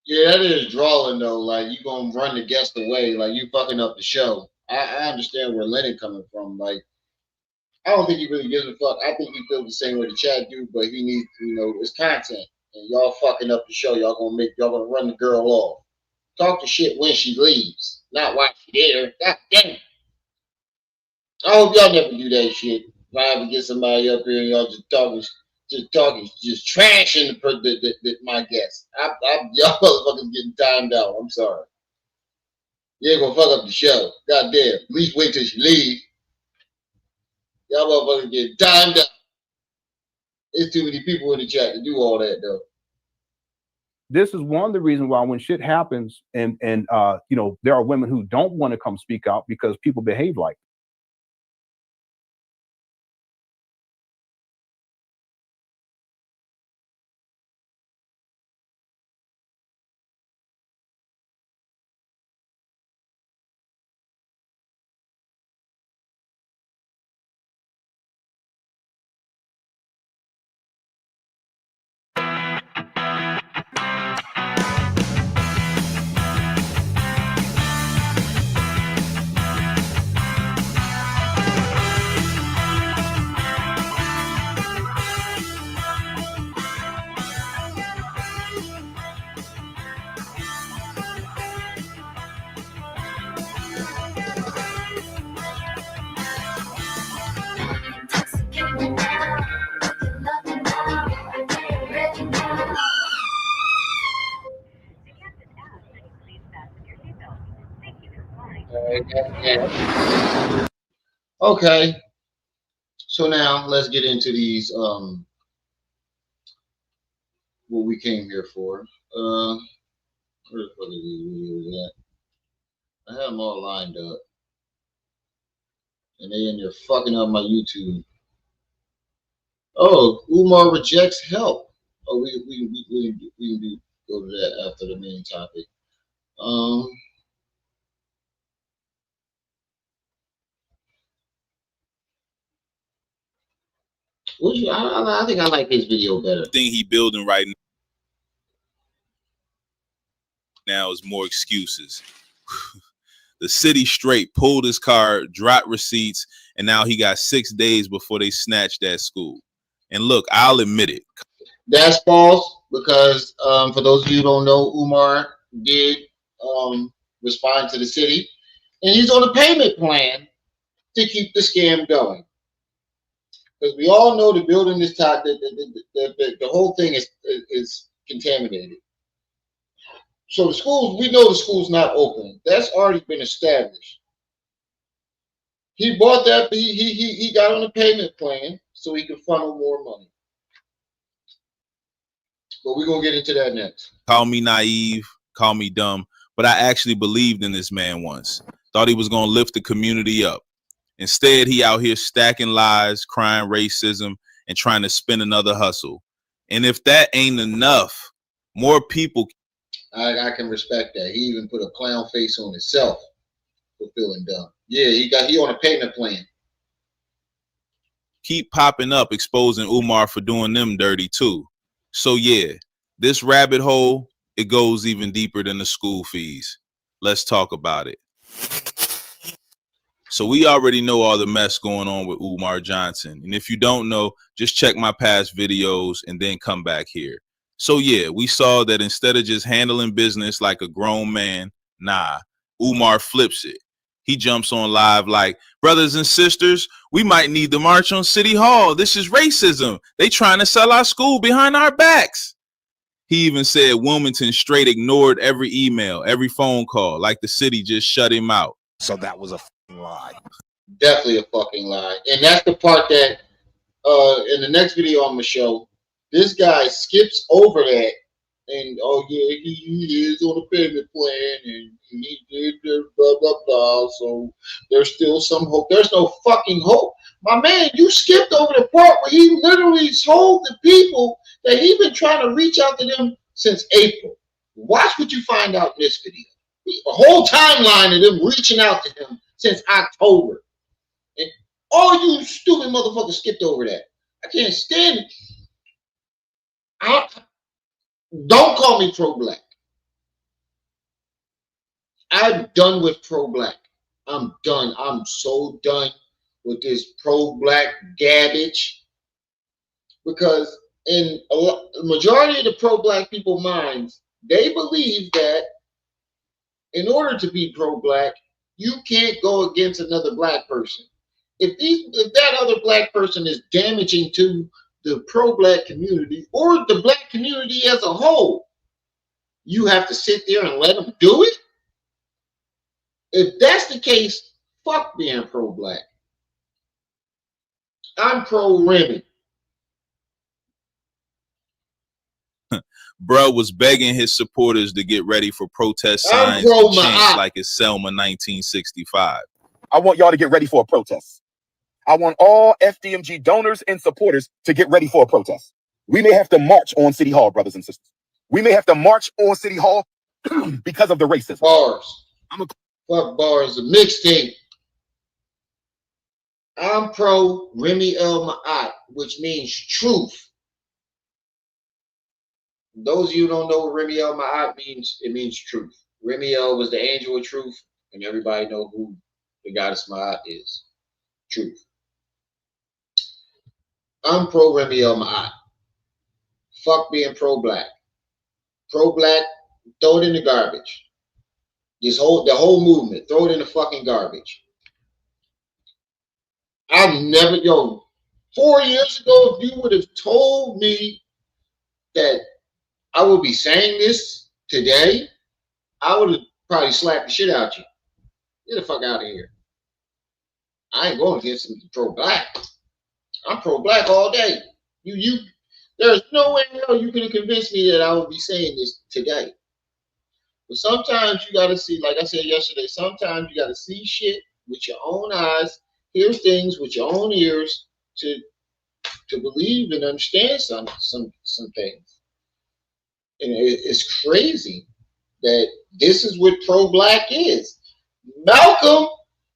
Yeah, that is drawing though. Like you gonna run the guest away, like you fucking up the show. I understand where Lennon coming from. Like I don't think he really gives a fuck. I think he feels the same way the chat do, but he needs, it's content. And y'all fucking up the show. Y'all gonna run the girl off. Talk the shit when she leaves, not while she there. God damn. I hope y'all never do that shit. If I ever get somebody up here and y'all just trashing my guests. Y'all motherfuckers getting timed out. I'm sorry. You ain't gonna fuck up the show. God damn. At least wait till she leaves. Y'all motherfuckers getting timed out. There's too many people in the chat to do all that though. This is one of the reasons why when shit happens and there are women who don't want to come speak out because people behave like. Okay. So now let's get into these what we came here for. Where the fuck are these videos at? I have them all lined up. And they in there fucking up my YouTube. Oh, Umar rejects help. Oh, we can go to that after the main topic. I think I like his video better. Thing he building right now is more excuses. The city straight pulled his car, dropped receipts, and now he got 6 days before they snatched that school. And look, I'll admit it. That's false because for those of you who don't know, Umar did respond to the city, and he's on a payment plan to keep the scam going. Because we all know the building is tied, the whole thing is contaminated. So the schools, we know the school's not open. That's already been established. He bought that. He got on a payment plan so he could funnel more money. But we're gonna get into that next. Call me naive, call me dumb, but I actually believed in this man once. Thought he was gonna lift the community up. Instead, he out here stacking lies, crying racism, and trying to spin another hustle. And if that ain't enough, more people. I can respect that. He even put a clown face on himself for feeling dumb. Yeah, he on a payment plan. Keep popping up, exposing Umar for doing them dirty too. So yeah, this rabbit hole, it goes even deeper than the school fees. Let's talk about it. So we already know all the mess going on with Umar Johnson. And if you don't know, just check my past videos and then come back here. So yeah, we saw that instead of just handling business like a grown man, nah, Umar flips it. He jumps on live like, brothers and sisters, we might need to march on City Hall. This is racism. They trying to sell our school behind our backs. He even said Wilmington straight ignored every email, every phone call, like the city just shut him out. So that was a lie. Definitely a fucking lie. And that's the part that in the next video I'm gonna show, this guy skips over that and oh yeah, he is on a payment plan and he did blah blah blah. So there's still some hope. There's no fucking hope. My man, you skipped over the part where he literally told the people that he's been trying to reach out to them since April. Watch what you find out in this video. A whole timeline of them reaching out to him since October. And all you stupid motherfuckers skipped over that. I can't stand it. Don't call me pro-black. I'm done with pro-black. I'm done. I'm so done with this pro-black garbage, because in the majority of the pro-black people minds, they believe that in order to be pro-black, you can't go against another black person. If that other black person is damaging to the pro-black community or the black community as a whole, you have to sit there and let them do it? If that's the case, fuck being pro-black. I'm pro-Remy. Bro was begging his supporters to get ready for protest I'm signs and pro-Ma'at. chants like it's Selma 1965. I want y'all to get ready for a protest. I want all FDMG donors and supporters to get ready for a protest. We may have to march on City Hall, brothers and sisters. We may have to march on City Hall because of the racism. Bars. Fuck bars. A mixtape. I'm pro Remy El Ma'at, which means truth. Those of you who don't know what Remy El Ma'at means, it means truth. Remy El was the angel of truth, and everybody know who the goddess Ma'at is. Truth. I'm pro Remy El Ma'at. Fuck being pro-black. Pro-black, throw it in the garbage. The whole movement, throw it in the fucking garbage. I've never, 4 years ago, if you would have told me that I would be saying this today, I would have probably slapped the shit out you. Get the fuck out of here. I ain't going against some pro-black. I'm pro-black all day. There's no way in hell you can convince me that I would be saying this today. But sometimes you gotta see, like I said yesterday, sometimes you gotta see shit with your own eyes, hear things with your own ears to believe and understand some things. And it's crazy that this is what pro-black is. Malcolm,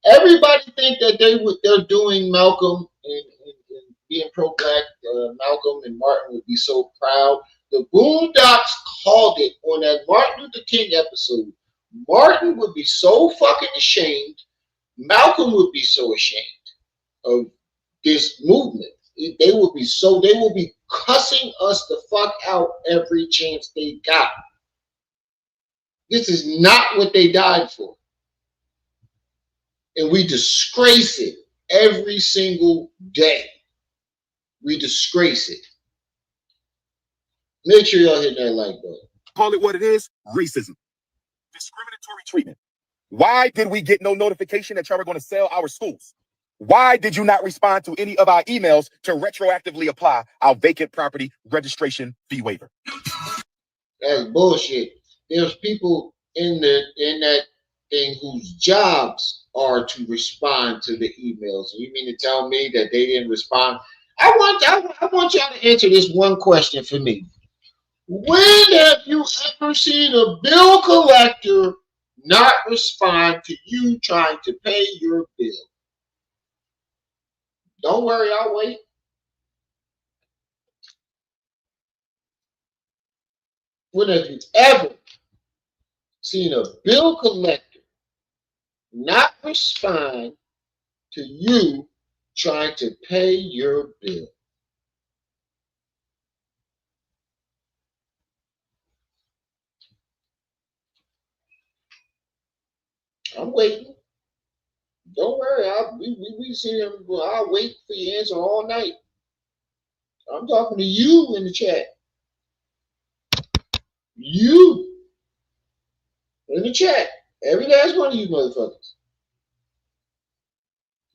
everybody think that they're doing Malcolm and being pro-black. Malcolm and Martin would be so proud. The Boondocks called it on that Martin Luther King episode. Martin would be so fucking ashamed. Malcolm would be so ashamed of this movement. They will be cussing us the fuck out every chance they got. This is not what they died for. And we disgrace it every single day. We disgrace it. Make sure y'all hit that like button. Call it what it is, racism. Discriminatory treatment. Why did we get no notification that y'all were going to sell our schools? Why did you not respond to any of our emails to retroactively apply our vacant property registration fee waiver? That's bullshit. There's people in that thing whose jobs are to respond to the emails. You mean to tell me that they didn't respond? I want y'all to answer this one question for me. When have you ever seen a bill collector not respond to you trying to pay your bill? Don't worry, I'll wait. When have you ever seen a bill collector not respond to you trying to pay your bill? I'm waiting. Don't worry, we see him. I'll wait for your answer all night. I'm talking to you in the chat. You in the chat. Every last one of you motherfuckers.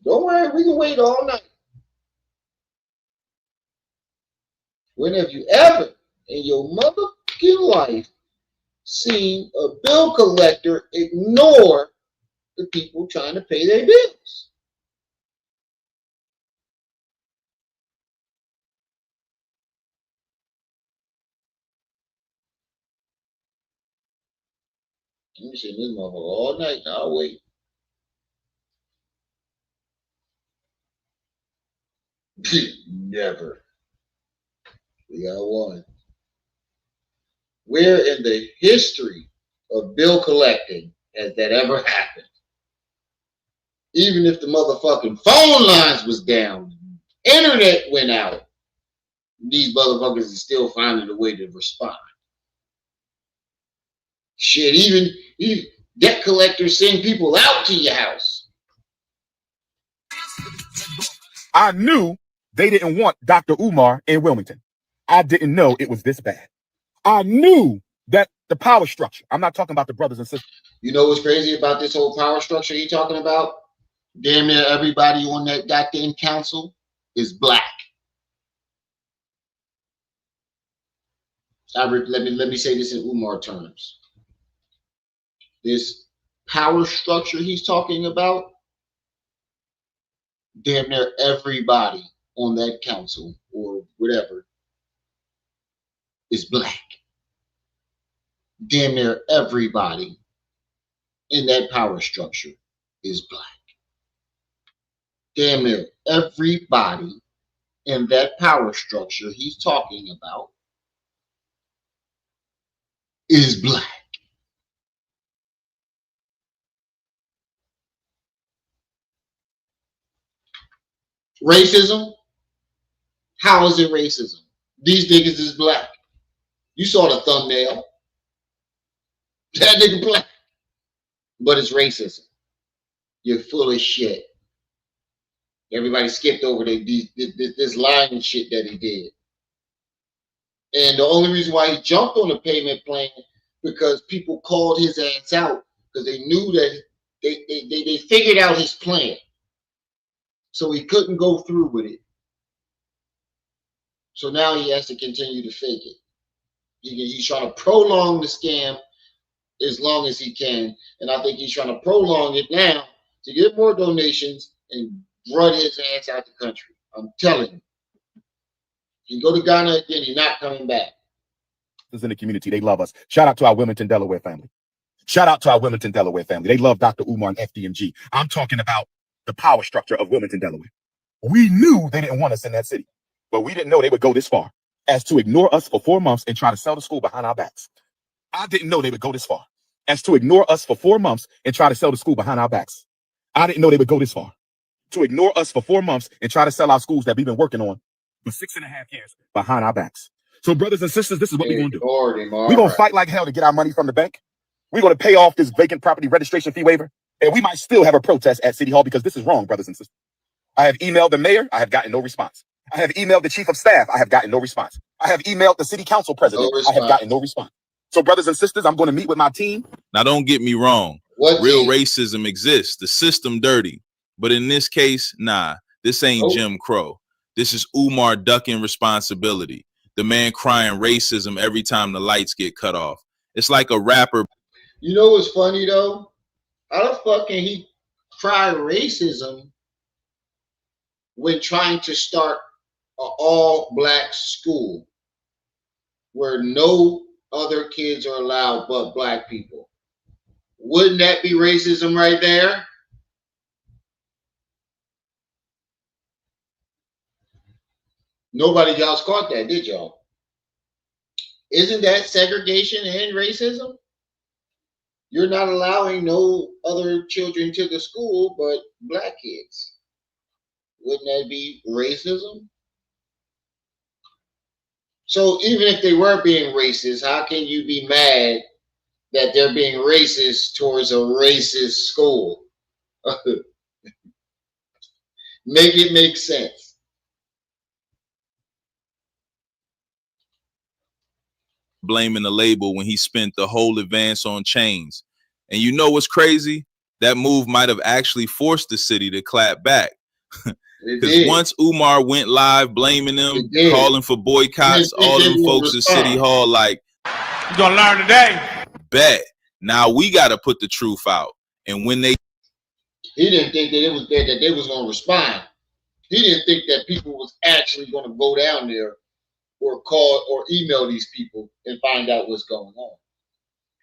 Don't worry, we can wait all night. When have you ever in your motherfucking life seen a bill collector ignore the people trying to pay their bills? You see this motherfucker all night. I'll wait. Never. We got one. Where in the history of bill collecting Has that ever happened? Even if the motherfucking phone lines was down, internet went out, these motherfuckers is still finding a way to respond. Shit, even debt collectors send people out to your house. I knew they didn't want Dr. Umar in Wilmington. I didn't know it was this bad. I knew that the power structure, I'm not talking about the brothers and sisters. You know what's crazy about this whole power structure you're talking about? Damn near everybody on that goddamn council is black. Let me say this in Umar terms. This power structure he's talking about, damn near everybody on that council or whatever is black. Damn near everybody in that power structure is black. Damn near everybody in that power structure he's talking about is black. Racism? How is it racism? These niggas is black. You saw the thumbnail. That nigga black. But it's racism. You're full of shit. Everybody skipped over this line and shit that he did. And the only reason why he jumped on the payment plan because people called his ass out because they knew that they figured out his plan. So he couldn't go through with it. So now he has to continue to fake it. He's trying to prolong the scam as long as he can. And I think he's trying to prolong it now to get more donations and run his ass out the country. I'm telling you. If you go to Ghana again, you're not coming back. In the community, they love us. Shout out to our Wilmington, Delaware family. Shout out to our Wilmington, Delaware family. They love Dr. Umar and FDMG. I'm talking about the power structure of Wilmington, Delaware. We knew they didn't want us in that city, but we didn't know they would go this far as to ignore us for 4 months and try to sell the school behind our backs. I didn't know they would go this far as to ignore us for 4 months and try to sell the school behind our backs. I didn't know they would go this far to ignore us for 4 months and try to sell our schools that we've been working on for 6.5 years behind our backs. So brothers and sisters, this is what we're going to do. We're going to fight like hell to get our money from the bank. We're going to pay off this vacant property registration fee waiver. And we might still have a protest at City Hall because this is wrong, brothers and sisters. I have emailed the mayor. I have gotten no response. I have emailed the chief of staff. I have gotten no response. I have emailed the city council president. I have gotten no response. So brothers and sisters, I'm going to meet with my team. Now, don't get me wrong. Real racism exists. The system dirty. But in this case, nah, this ain't Jim Crow. This is Umar ducking responsibility. The man crying racism every time the lights get cut off. It's like a rapper. You know what's funny though? How the fuck can he cry racism when trying to start an all-black school where no other kids are allowed but black people? Wouldn't that be racism right there? Nobody else caught that, did y'all? Isn't that segregation and racism? You're not allowing no other children to the school but black kids. Wouldn't that be racism? So even if they were being racist, how can you be mad that they're being racist towards a racist school? Make it make sense. Blaming the label when he spent the whole advance on chains. And you know what's crazy? That move might have actually forced the city to clap back. Because once Umar went live blaming them, calling for boycotts, all them folks at City Hall like, "You gonna learn today?" Bet. Now we got to put the truth out. And when he didn't think that they was gonna respond. He didn't think that people was actually gonna go down there or call or email these people and find out what's going on.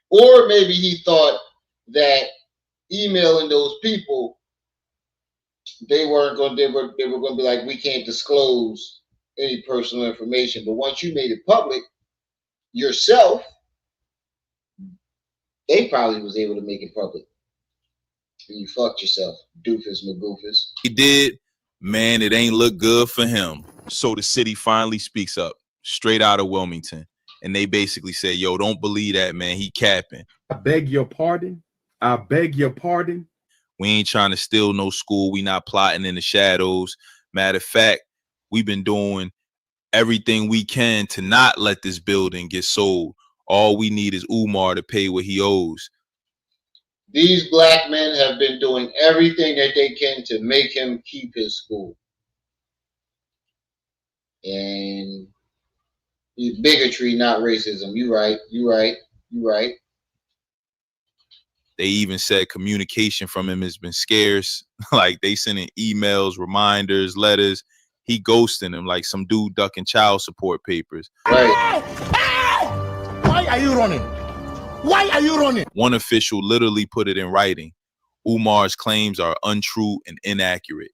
Or maybe he thought that emailing those people, they were going to be like, we can't disclose any personal information. But once you made it public yourself, They probably was able to make it public. And you fucked yourself, doofus McGoofus. He did, man, it ain't look good for him. So the city finally speaks up, straight out of Wilmington. And they basically say, yo, don't believe that, man. He capping. I beg your pardon. I beg your pardon. We ain't trying to steal no school. We not plotting in the shadows. Matter of fact, we've been doing everything we can to not let this building get sold. All we need is Umar to pay what he owes. These black men have been doing everything that they can to make him keep his school. And bigotry, not racism. You right. They even said communication from him has been scarce. Like they sending emails, reminders, letters. He ghosting him like some dude ducking child support papers. Right. Why are you running? Why are you running? One official literally put it in writing. Umar's claims are untrue and inaccurate.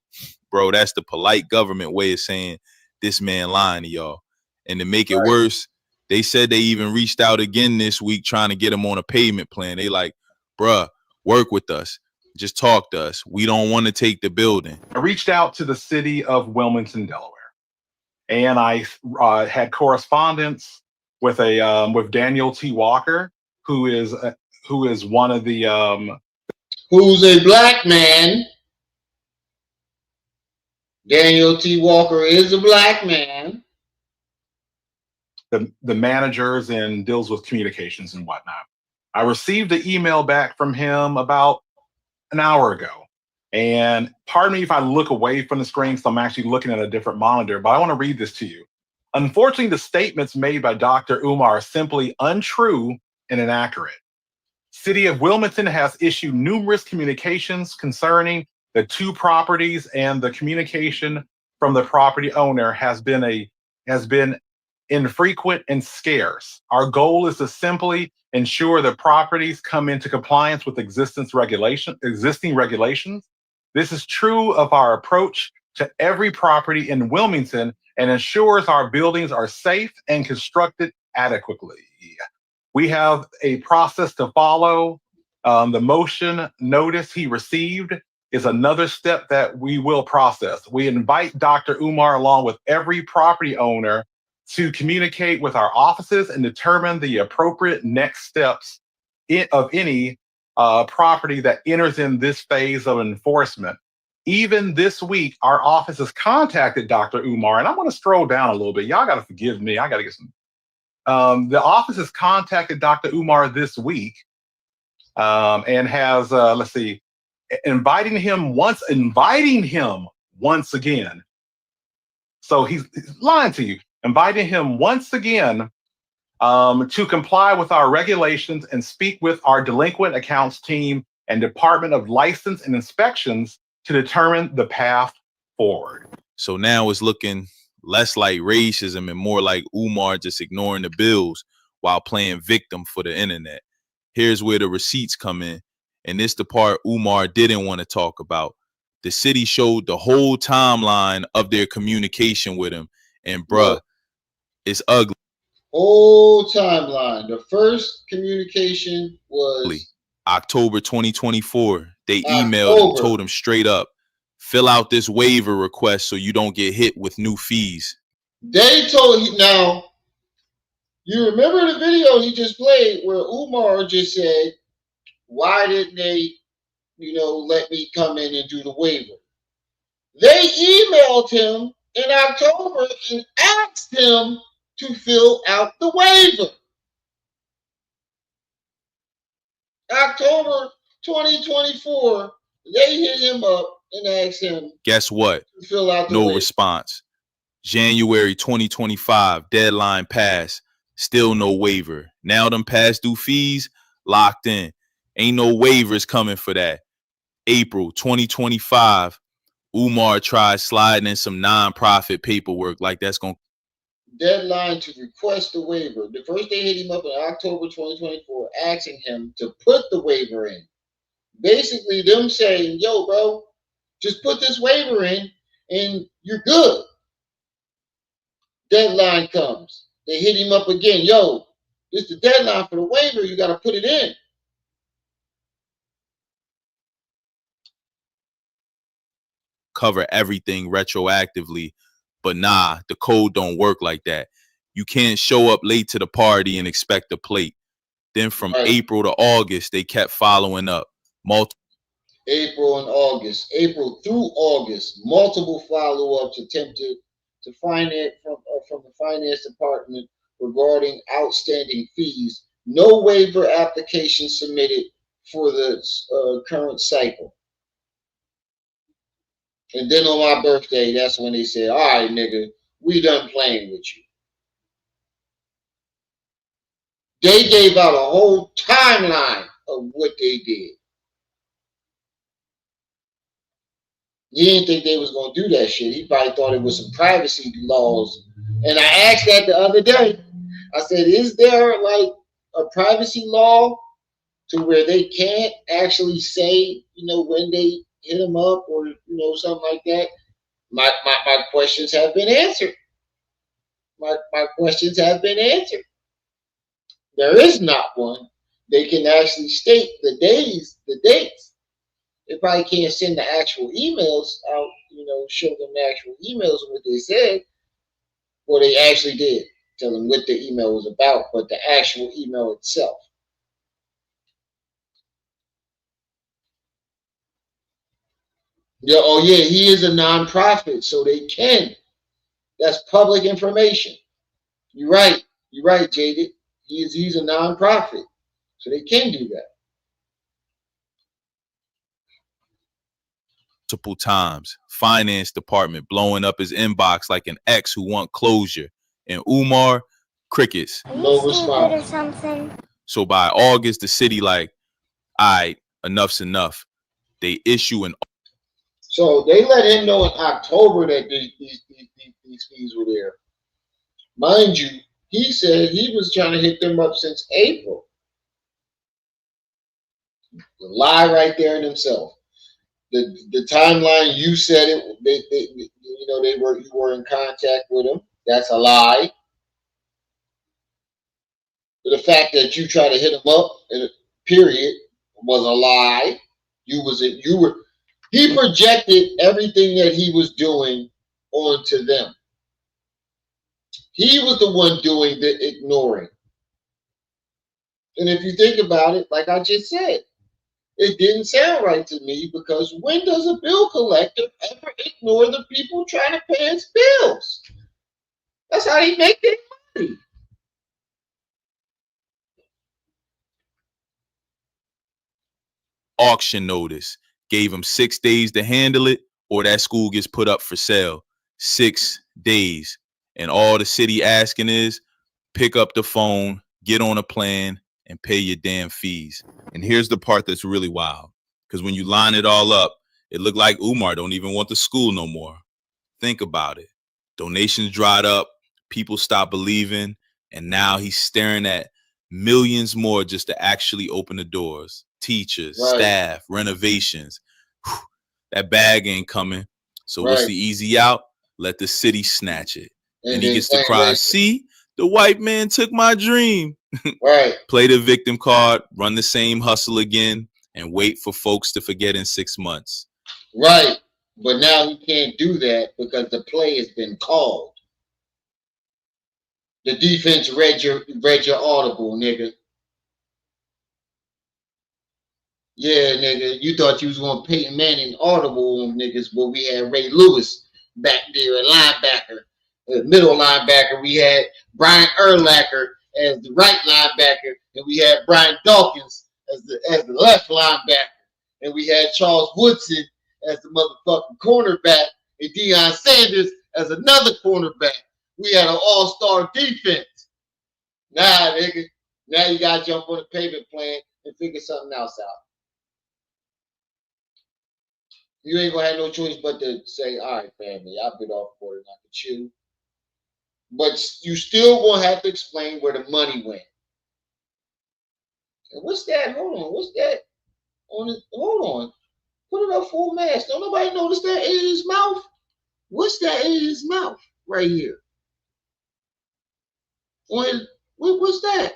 Bro, that's the polite government way of saying this man lying to y'all. And to make it worse, they said they even reached out again this week trying to get him on a payment plan. They like, bruh, work with us. Just talk to us. We don't want to take the building. I reached out to the city of Wilmington, Delaware, and I had correspondence with with Daniel T. Walker, who is one of the who's a black man. Daniel T. Walker is a black man. The managers and deals with communications and whatnot. I received an email back from him about an hour ago. And pardon me if I look away from the screen, so I'm actually looking at a different monitor, but I want to read this to you. Unfortunately, the statements made by Dr. Umar are simply untrue and inaccurate. City of Wilmington has issued numerous communications concerning the two properties, and the communication from the property owner has been infrequent and scarce. Our goal is to simply ensure that properties come into compliance with existing regulations. This is true of our approach to every property in Wilmington and ensures our buildings are safe and constructed adequately. We have a process to follow. The motion notice he received is another step that we will process. We invite Dr. Umar along with every property owner to communicate with our offices and determine the appropriate next steps of any property that enters in this phase of enforcement. Even this week, our office has contacted Dr. Umar, and I'm going to scroll down a little bit. Y'all got to forgive me. I got to get some. The office has contacted Dr. Umar this week and has, inviting him once again. So he's lying to you. Inviting him once again to comply with our regulations and speak with our delinquent accounts team and Department of License and Inspections to determine the path forward. So now it's looking less like racism and more like Umar just ignoring the bills while playing victim for the internet. Here's where the receipts come in. And this the part Umar didn't want to talk about. The city showed the whole timeline of their communication with him. And bruh, it's ugly. Whole timeline. The first communication was October 2024. They emailed and told him straight up, fill out this waiver request so you don't get hit with new fees. They told him. Now, you remember the video he just played where Umar just said, why didn't they, let me come in and do the waiver? They emailed him in October and asked him to fill out the waiver. October 2024, they hit him up and asked him. Guess what? To fill out the no waiver. Response. January 2025, deadline passed. Still no waiver. Now them past due fees locked in. Ain't no waivers coming for that. April 2025, Umar tried sliding in some non-profit paperwork like that's going to deadline to request the waiver. The first they hit him up in October 2024 asking him to put the waiver in. Basically them saying, yo, bro, just put this waiver in and you're good. Deadline comes. They hit him up again. Yo, this is the deadline for the waiver. You got to put it in. cover everything retroactively. But nah, the code don't work like that. You can't show up late to the party and expect a plate. Then from April to August, they kept following up. April and August, April through August, multiple follow-ups attempted to finance from the finance department regarding outstanding fees. No waiver application submitted for the current cycle. And then on my birthday, that's when they said, "All right, nigga, we done playing with you." They gave out a whole timeline of what they did. He didn't think they was going to do that shit. He probably thought it was some privacy laws. And I asked that the other day. I said, is there like a privacy law to where they can't actually say, when they hit them up or, something like that? My questions have been answered. My questions have been answered. There is not one. They can actually state the dates. They probably can't send the actual emails out, show them the actual emails of what they said. Well, they actually did tell them what the email was about, but the actual email itself. Yeah, oh yeah, he is a nonprofit, so they can. That's public information. You're right, Jaded. He's a nonprofit, so they can do that. Multiple times, finance department blowing up his inbox like an ex who want closure, and Umar, crickets. No response. Or something? So by August, the city like, all right, enough's enough. They issue an. So they let him know in October that these fees were there. Mind you, he said he was trying to hit them up since April. The lie right there in himself. The timeline you said it. You were in contact with him. That's a lie. The fact that you tried to hit him up, period, was a lie. He projected everything that he was doing onto them. He was the one doing the ignoring. And if you think about it, like I just said, it didn't sound right to me, because when does a bill collector ever ignore the people trying to pay his bills? That's how they make their money. Auction notice. Gave him 6 days to handle it, or that school gets put up for sale. 6 days. And all the city asking is, pick up the phone, get on a plan, and pay your damn fees. And here's the part that's really wild. Because when you line it all up, it looked like Umar don't even want the school no more. Think about it. Donations dried up, people stopped believing, and now he's staring at millions more just to actually open the doors. Teachers, staff, renovations. Whew, that bag ain't coming. So what's the easy out? Let the city snatch it. And he gets to cry, see, the white man took my dream. Play the victim card, run the same hustle again, and wait for folks to forget in 6 months. Right. But now he can't do that because the play has been called. The defense read your audible, nigga. Yeah, nigga. You thought you was going to Peyton Manning audible on niggas, but we had Ray Lewis back there at linebacker. Middle linebacker, we had Brian Urlacher as the right linebacker, and we had Brian Dawkins as the left linebacker, and we had Charles Woodson as the motherfucking cornerback, and Deion Sanders as another cornerback. We had an all-star defense. Nah, nigga. Now you gotta jump on the payment plan and figure something else out. You ain't gonna have no choice but to say, all right, family, I've been off board and I can chew. But you still gonna have to explain where the money went. And what's that? Hold on. What's that? Hold on. Put it up full mask. Don't nobody notice that in his mouth? What's that in his mouth right here? What's that?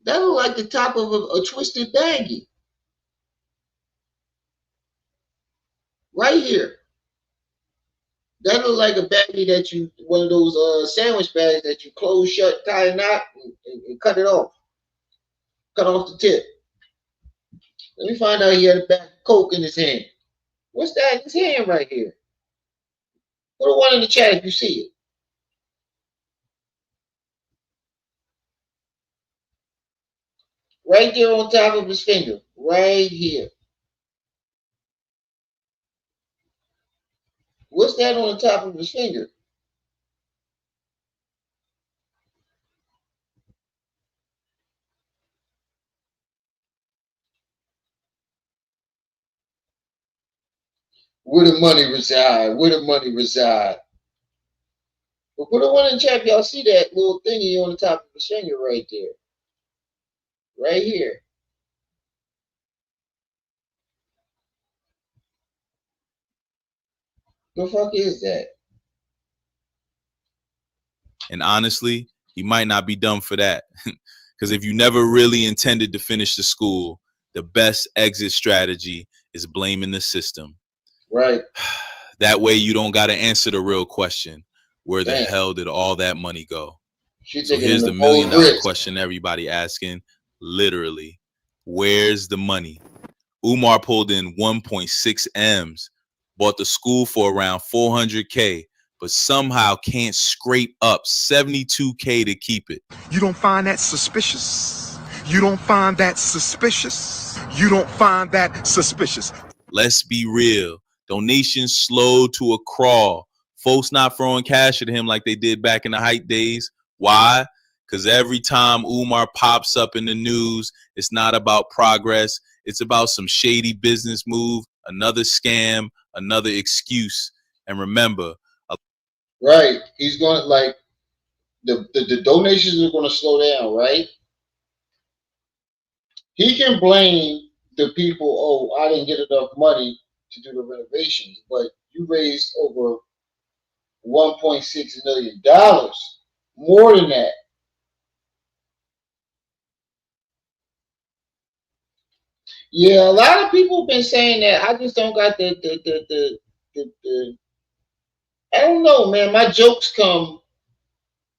That look like the top of a twisted baggie. Right here. That look like a baggie that you, one of those sandwich bags that you close shut, tie a knot, and cut it off. Cut off the tip. Let me find out he had a bag of Coke in his hand. What's that in his hand right here? Put a one in the chat if you see it. Right there on top of his finger. Right here. What's that on the top of his finger? Where the money reside? Where the money reside? But put a one in the chat if y'all see that little thingy on the top of his finger right there. Right here. The fuck is that? And honestly, he might not be dumb for that. Because if you never really intended to finish the school, the best exit strategy is blaming the system. Right. That way you don't got to answer the real question. Where the Damn. hell did all that money go? She's So taking here's the the $1 million risk. question everybody asking. Literally, where's the money? Umar pulled in 1.6 M's, bought the school for around $400K, but somehow can't scrape up $72K to keep it. You don't find that suspicious? You don't find that suspicious? You don't find that suspicious? Let's be real. Donations slowed to a crawl. Folks not throwing cash at him like they did back in the hype days. Why? Because every time Umar pops up in the news, it's not about progress. It's about some shady business move, another scam, another excuse. And remember, right, he's going to, like, the donations are going to slow down, right? He can blame the people, oh, I didn't get enough money to do the renovations, but you raised over $1.6 million. More than that. Yeah, a lot of people have been saying that. I just don't got the I don't know, man. My jokes come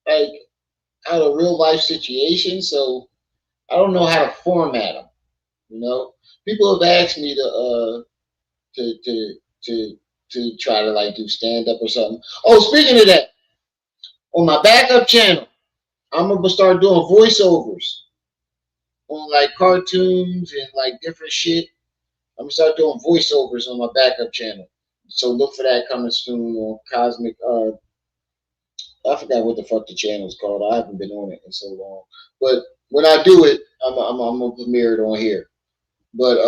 like out of real life situations, so I don't know how to format them. You know, people have asked me to try to like do stand up or something. Oh, speaking of that, on my backup channel, I'm gonna start doing voiceovers on like cartoons and like different shit. I'm gonna start doing voiceovers on my backup channel. So look for that coming soon on Cosmic. I forgot what the fuck the channel's called. I haven't been on it in so long. But when I do it, I'm gonna premiere it on here. But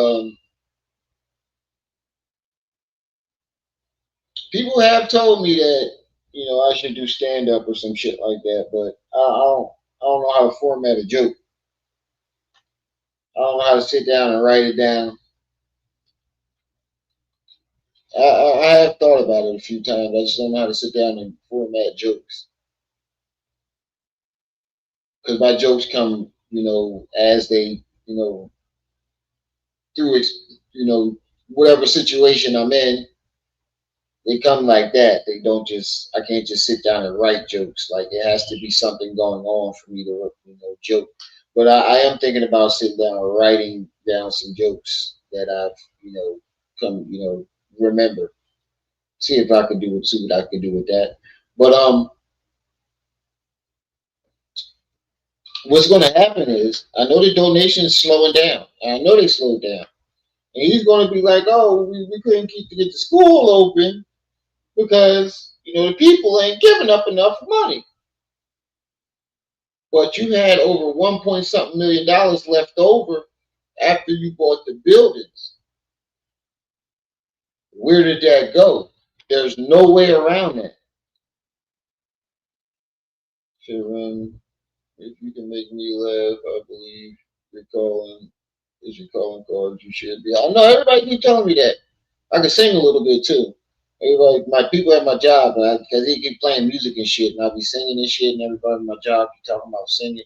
people have told me that, you know, I should do stand up or some shit like that. But I don't know how to format a joke. I don't know how to sit down and write it down. I have thought about it a few times. I just don't know how to sit down and format jokes. Because my jokes come, you know, as they, you know, through, you know, whatever situation I'm in, they come like that. They don't just, I can't just sit down and write jokes. Like, it has to be something going on for me to, you know, joke. But I am thinking about sitting down and writing down some jokes that I've, you know, come, you know, remember. See if I can do it, see what I can do with that. But what's going to happen is, I know the donation is slowing down. I know they slowed down. And he's going to be like, oh, we couldn't get the school open because, you know, the people ain't giving up enough money. But you had over $1.something million left over after you bought the buildings. Where did that go? There's no way around that. So, if you can make me laugh, I believe you're calling. Is your calling card? You should be. I know everybody keep telling me that. I can sing a little bit too. Everybody, my people at my job, because they keep playing music and shit, and I'll be singing and shit, and everybody at my job keep talking about singing.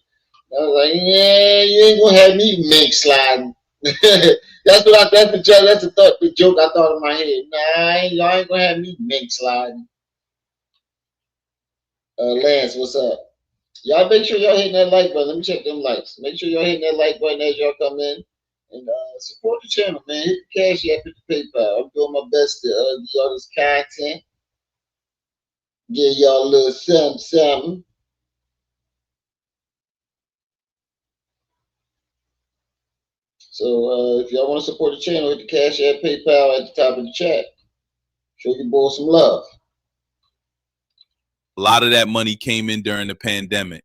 And I was like, yeah, you ain't gonna have me mink sliding. That's what that's the joke I thought in my head. Nah, y'all ain't gonna have me mink sliding. Lance, what's up? Y'all make sure y'all hitting that like button. Let me check them likes. Make sure y'all hitting that like button as y'all come in. And support the channel, man. Hit the cash app, hit the PayPal. I'm doing my best to give y'all this content. Give y'all a little something. So if y'all want to support the channel, hit the cash app, PayPal at the top of the chat. Show your boy some love. A lot of that money came in during the pandemic.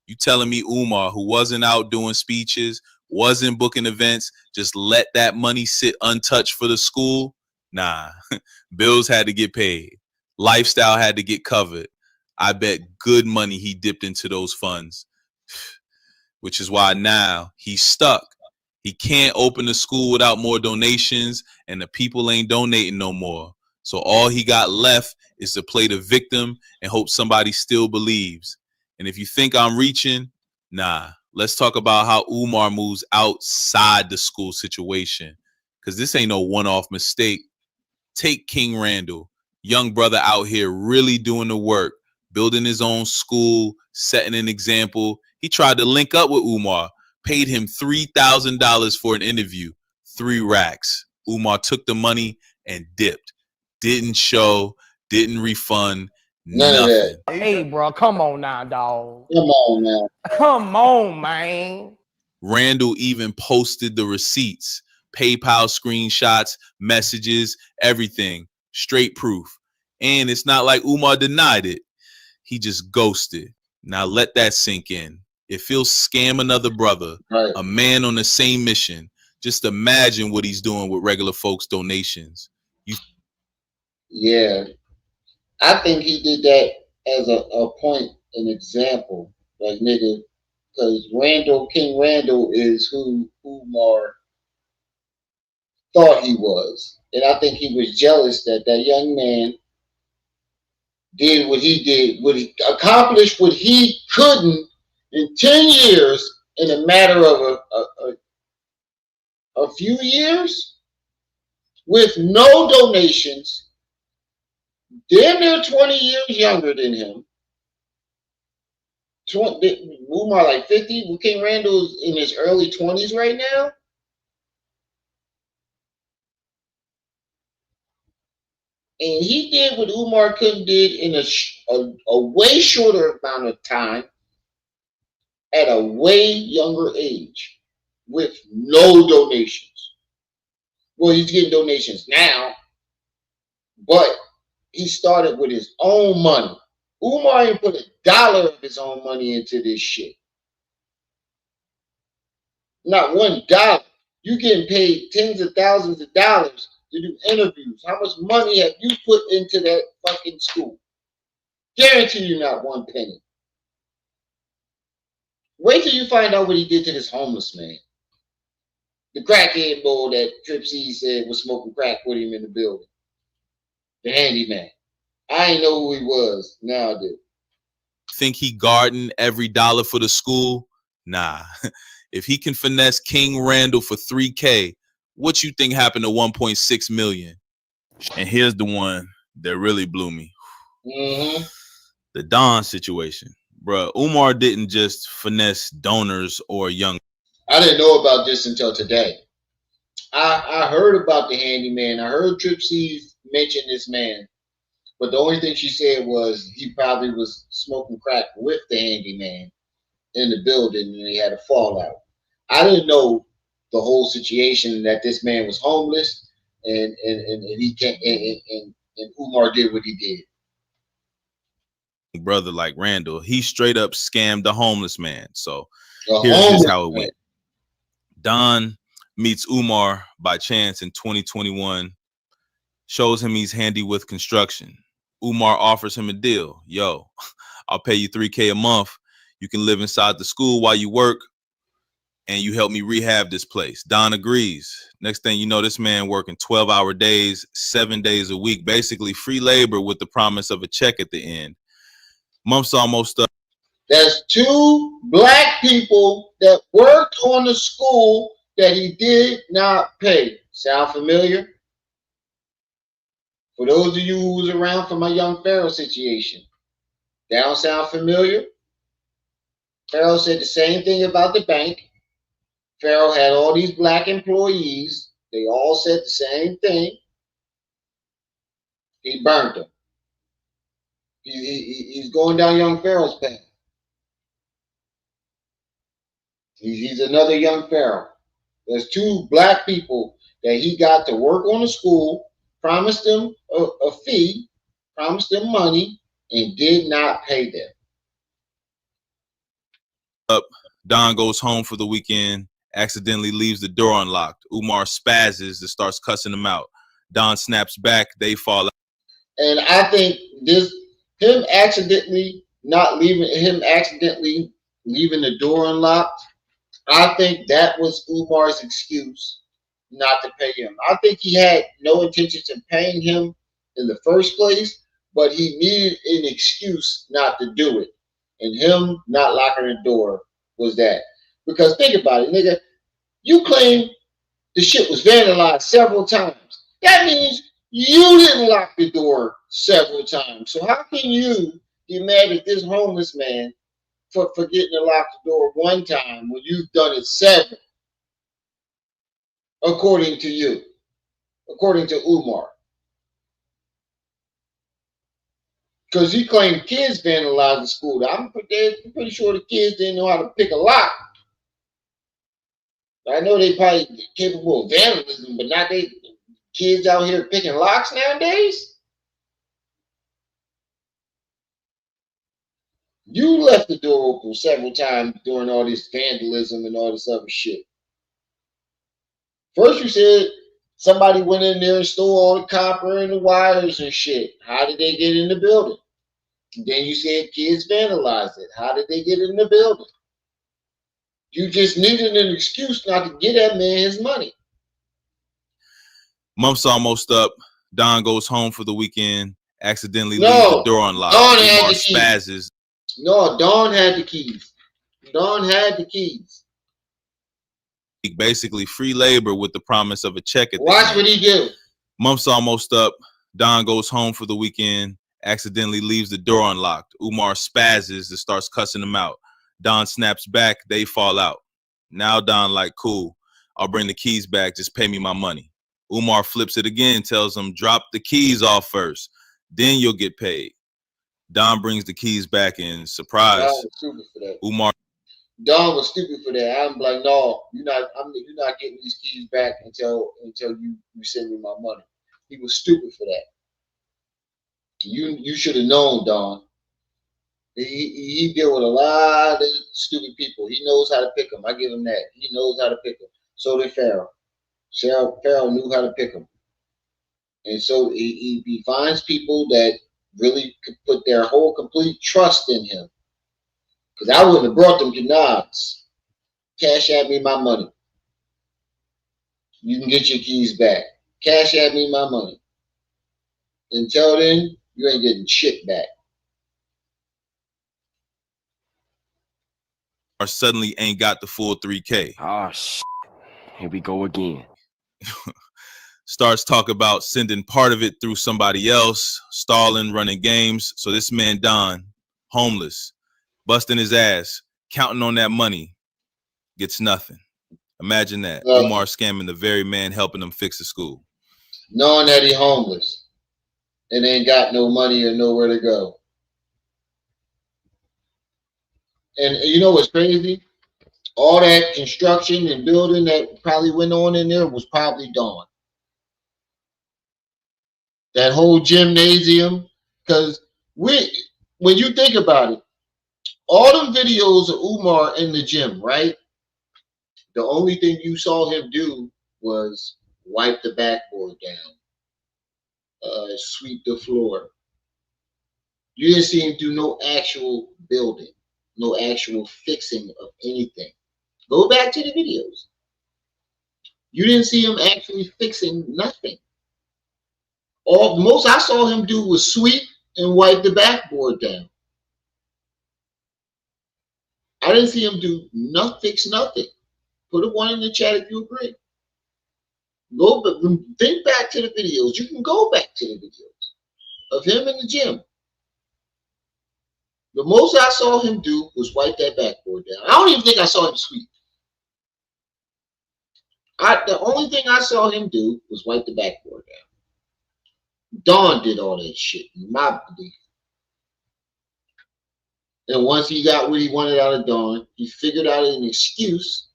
You telling me Umar, who wasn't out doing speeches, wasn't booking events, just let that money sit untouched for the school? Nah, bills had to get paid. Lifestyle had to get covered. I bet good money he dipped into those funds, which is why now he's stuck. He can't open the school without more donations, and the people ain't donating no more. So all he got left is to play the victim and hope somebody still believes. And if you think I'm reaching, nah, let's talk about how Umar moves outside the school situation, because this ain't no one-off mistake. Take King Randall, young brother out here really doing the work, building his own school, setting an example. He tried to link up with Umar, paid him $3,000 for an interview, 3 racks. Umar took the money and dipped. Didn't show, didn't refund, nothing. Hey, bro, come on now, dog. Come on now. Come on, man. Randall even posted the receipts, PayPal screenshots, messages, everything. Straight proof. And it's not like Umar denied it. He just ghosted. Now let that sink in. If he'll scam another brother, Right. a man on the same mission, just imagine what he's doing with regular folks' donations. Yeah. I think he did that as a point, an example. Like, nigga, because King Randall is who Umar thought he was. And I think he was jealous that that young man did what he did, what he accomplished what he couldn't in 10 years in a matter of a few years with no donations, damn near 20 years younger than him. Umar like 50, King Randall's in his early 20s right now. And he did what Umar couldn't did in a way shorter amount of time at a way younger age with no donations. Well, he's getting donations now, but he started with his own money. Umar ain't put $1 of his own money into this shit. Not $1. You getting paid tens of thousands of dollars to do interviews. How much money have you put into that fucking school? Guarantee you not one penny. Wait till you find out what he did to this homeless man. The crackhead boy that Trip C said was smoking crack with him in the building. The handyman. I ain't know who he was. Now I do. Think he guarding every dollar for the school? Nah. If he can finesse King Randall for $3K, what you think happened to 1.6 million? And here's the one that really blew me. Mm-hmm. The Don situation. Bruh, Umar didn't just finesse donors or young. I didn't know about this until today. I heard about the handyman. I heard Trip C mention this man. But the only thing she said was he probably was smoking crack with the handyman in the building and they had a fallout. I didn't know the whole situation that this man was homeless and he can't and Umar did what he did. Brother like Randall, he straight up scammed the homeless man. So here's just how it went. Don meets Umar by chance in 2021, shows him he's handy with construction. Umar offers him a deal. Yo, I'll pay you $3K a month. You can live inside the school while you work and you help me rehab this place. Don agrees. Next thing you know, this man working 12-hour days, 7 days a week, basically free labor with the promise of a check at the end. Month's almost up. There's 2 black people that worked on the school that he did not pay. Sound familiar? For those of you who was around for my young Pharaoh situation, that don't sound familiar? Pharaoh said the same thing about the bank. Pharaoh had all these black employees. They all said the same thing. He burnt them. He's going down young Pharaoh's path. He's another young Pharaoh. There's two black people that he got to work on the school, promised them a fee, promised them money, and did not pay them. Up, Don goes home for the weekend, accidentally leaves the door unlocked. Umar spazzes and starts cussing him out. Don snaps back, they fall out. And I think him accidentally leaving the door unlocked, I think that was Umar's excuse not to pay him. I think he had no intentions of paying him in the first place, but he needed an excuse not to do it. And him not locking the door was that. Because think about it, nigga, you claim the shit was vandalized several times. That means you didn't lock the door several times. So how can you get mad at this homeless man for forgetting to lock the door one time when you've done it seven? According to you, according to Umar. Because he claimed kids vandalized the school. I'm pretty sure the kids didn't know how to pick a lock. I know they probably capable of vandalism, but not they kids out here picking locks nowadays. You left the door open several times during all this vandalism and all this other shit. First you said somebody went in there and stole all the copper and the wires and shit. How did they get in the building? Then you said kids vandalized it. How did they get in the building? You just needed an excuse not to get that man his money. Month's almost up. Don goes home for the weekend, accidentally leaves the door unlocked. Umar spazzes. No, Don had the keys. Don had the keys. Basically free labor with the promise of a check at the Watch end. what he do. Month's almost up. Don goes home for the weekend, accidentally leaves the door unlocked. Umar spazzes and starts cussing him out. Don snaps back, they fall out. Now Don like, cool, I'll bring the keys back, just pay me my money. Umar flips it again, tells him, drop the keys off first, then you'll get paid. Don brings the keys back and surprise. Don was stupid for that. Umar. Don was stupid for that. I'm like, no, you're not getting these keys back until you send me my money. He was stupid for that. You should have known, Don. He deal with a lot of stupid people. He knows how to pick them. I give him that. He knows how to pick them. So did Pharaoh. Pharaoh knew how to pick them. And so he finds people that really could put their whole complete trust in him. Because I wouldn't have brought them to Knobs. Cash at me my money. You can get your keys back. Cash at me my money. Until then, you ain't getting shit back. Or suddenly ain't got the full 3K. Oh, here we go again. Starts talk about sending part of it through somebody else, stalling, running games. So this man, Don, homeless, busting his ass, counting on that money, gets nothing. Imagine that. Umar scamming the very man helping him fix the school. Knowing that he homeless and ain't got no money or nowhere to go. And you know what's crazy? All that construction and building that probably went on in there was probably Dawn. That whole gymnasium, because when you think about it, all them videos of Umar in the gym, right? The only thing you saw him do was wipe the backboard down, sweep the floor. You didn't see him do no actual building, no actual fixing of anything. Go back to the videos. You didn't see him actually fixing nothing. Most I saw him do was sweep and wipe the backboard down. I didn't see him do fix nothing. Put a 1 in the chat if you agree. Go, but think back to the videos. You can go back to the videos of him in the gym. The most I saw him do was wipe that backboard down. I don't even think I saw him sweep. The only thing I saw him do was wipe the backboard down. Don did all that shit, in my belief. And once he got what he wanted out of Don, he figured out an excuse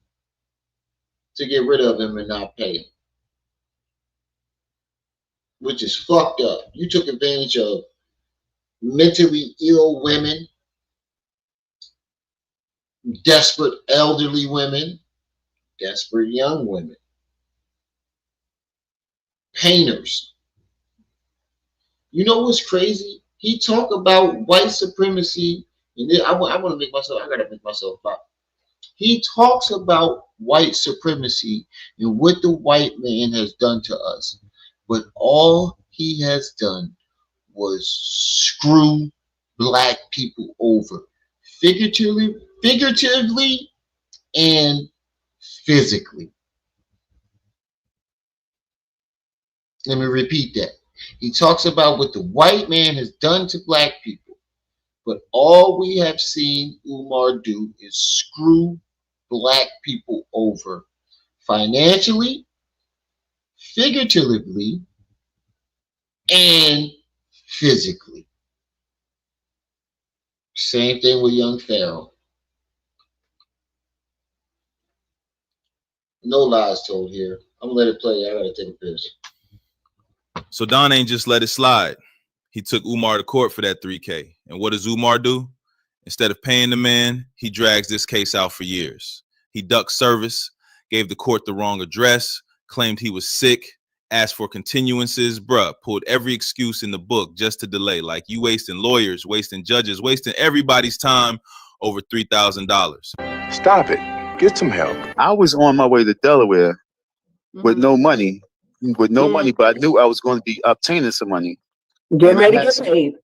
to get rid of him and not pay him. Which is fucked up. You took advantage of mentally ill women, desperate elderly women, desperate young women, painters. You know what's crazy? He talk about white supremacy, and then I want to make myself. I gotta make myself up. He talks about white supremacy and what the white man has done to us, but all he has done was screw black people over, figuratively and physically. Let me repeat that. He talks about what the white man has done to black people, but all we have seen Umar do is screw black people over financially, figuratively, and physically. Same thing with young Pharaoh. No lies told here. I'm gonna let it play. I gotta take a piss. So Don ain't just let it slide. He took Umar to court for that $3K. And what does Umar do? Instead of paying the man, he drags this case out for years. He ducked service, gave the court the wrong address, claimed he was sick, asked for continuances, pulled every excuse in the book just to delay. Like, you wasting lawyers, wasting judges, wasting everybody's time over $3,000. Stop it. Get some help. I was on my way to Delaware with no money, but I knew I was going to be obtaining some money. Get ready to get paid.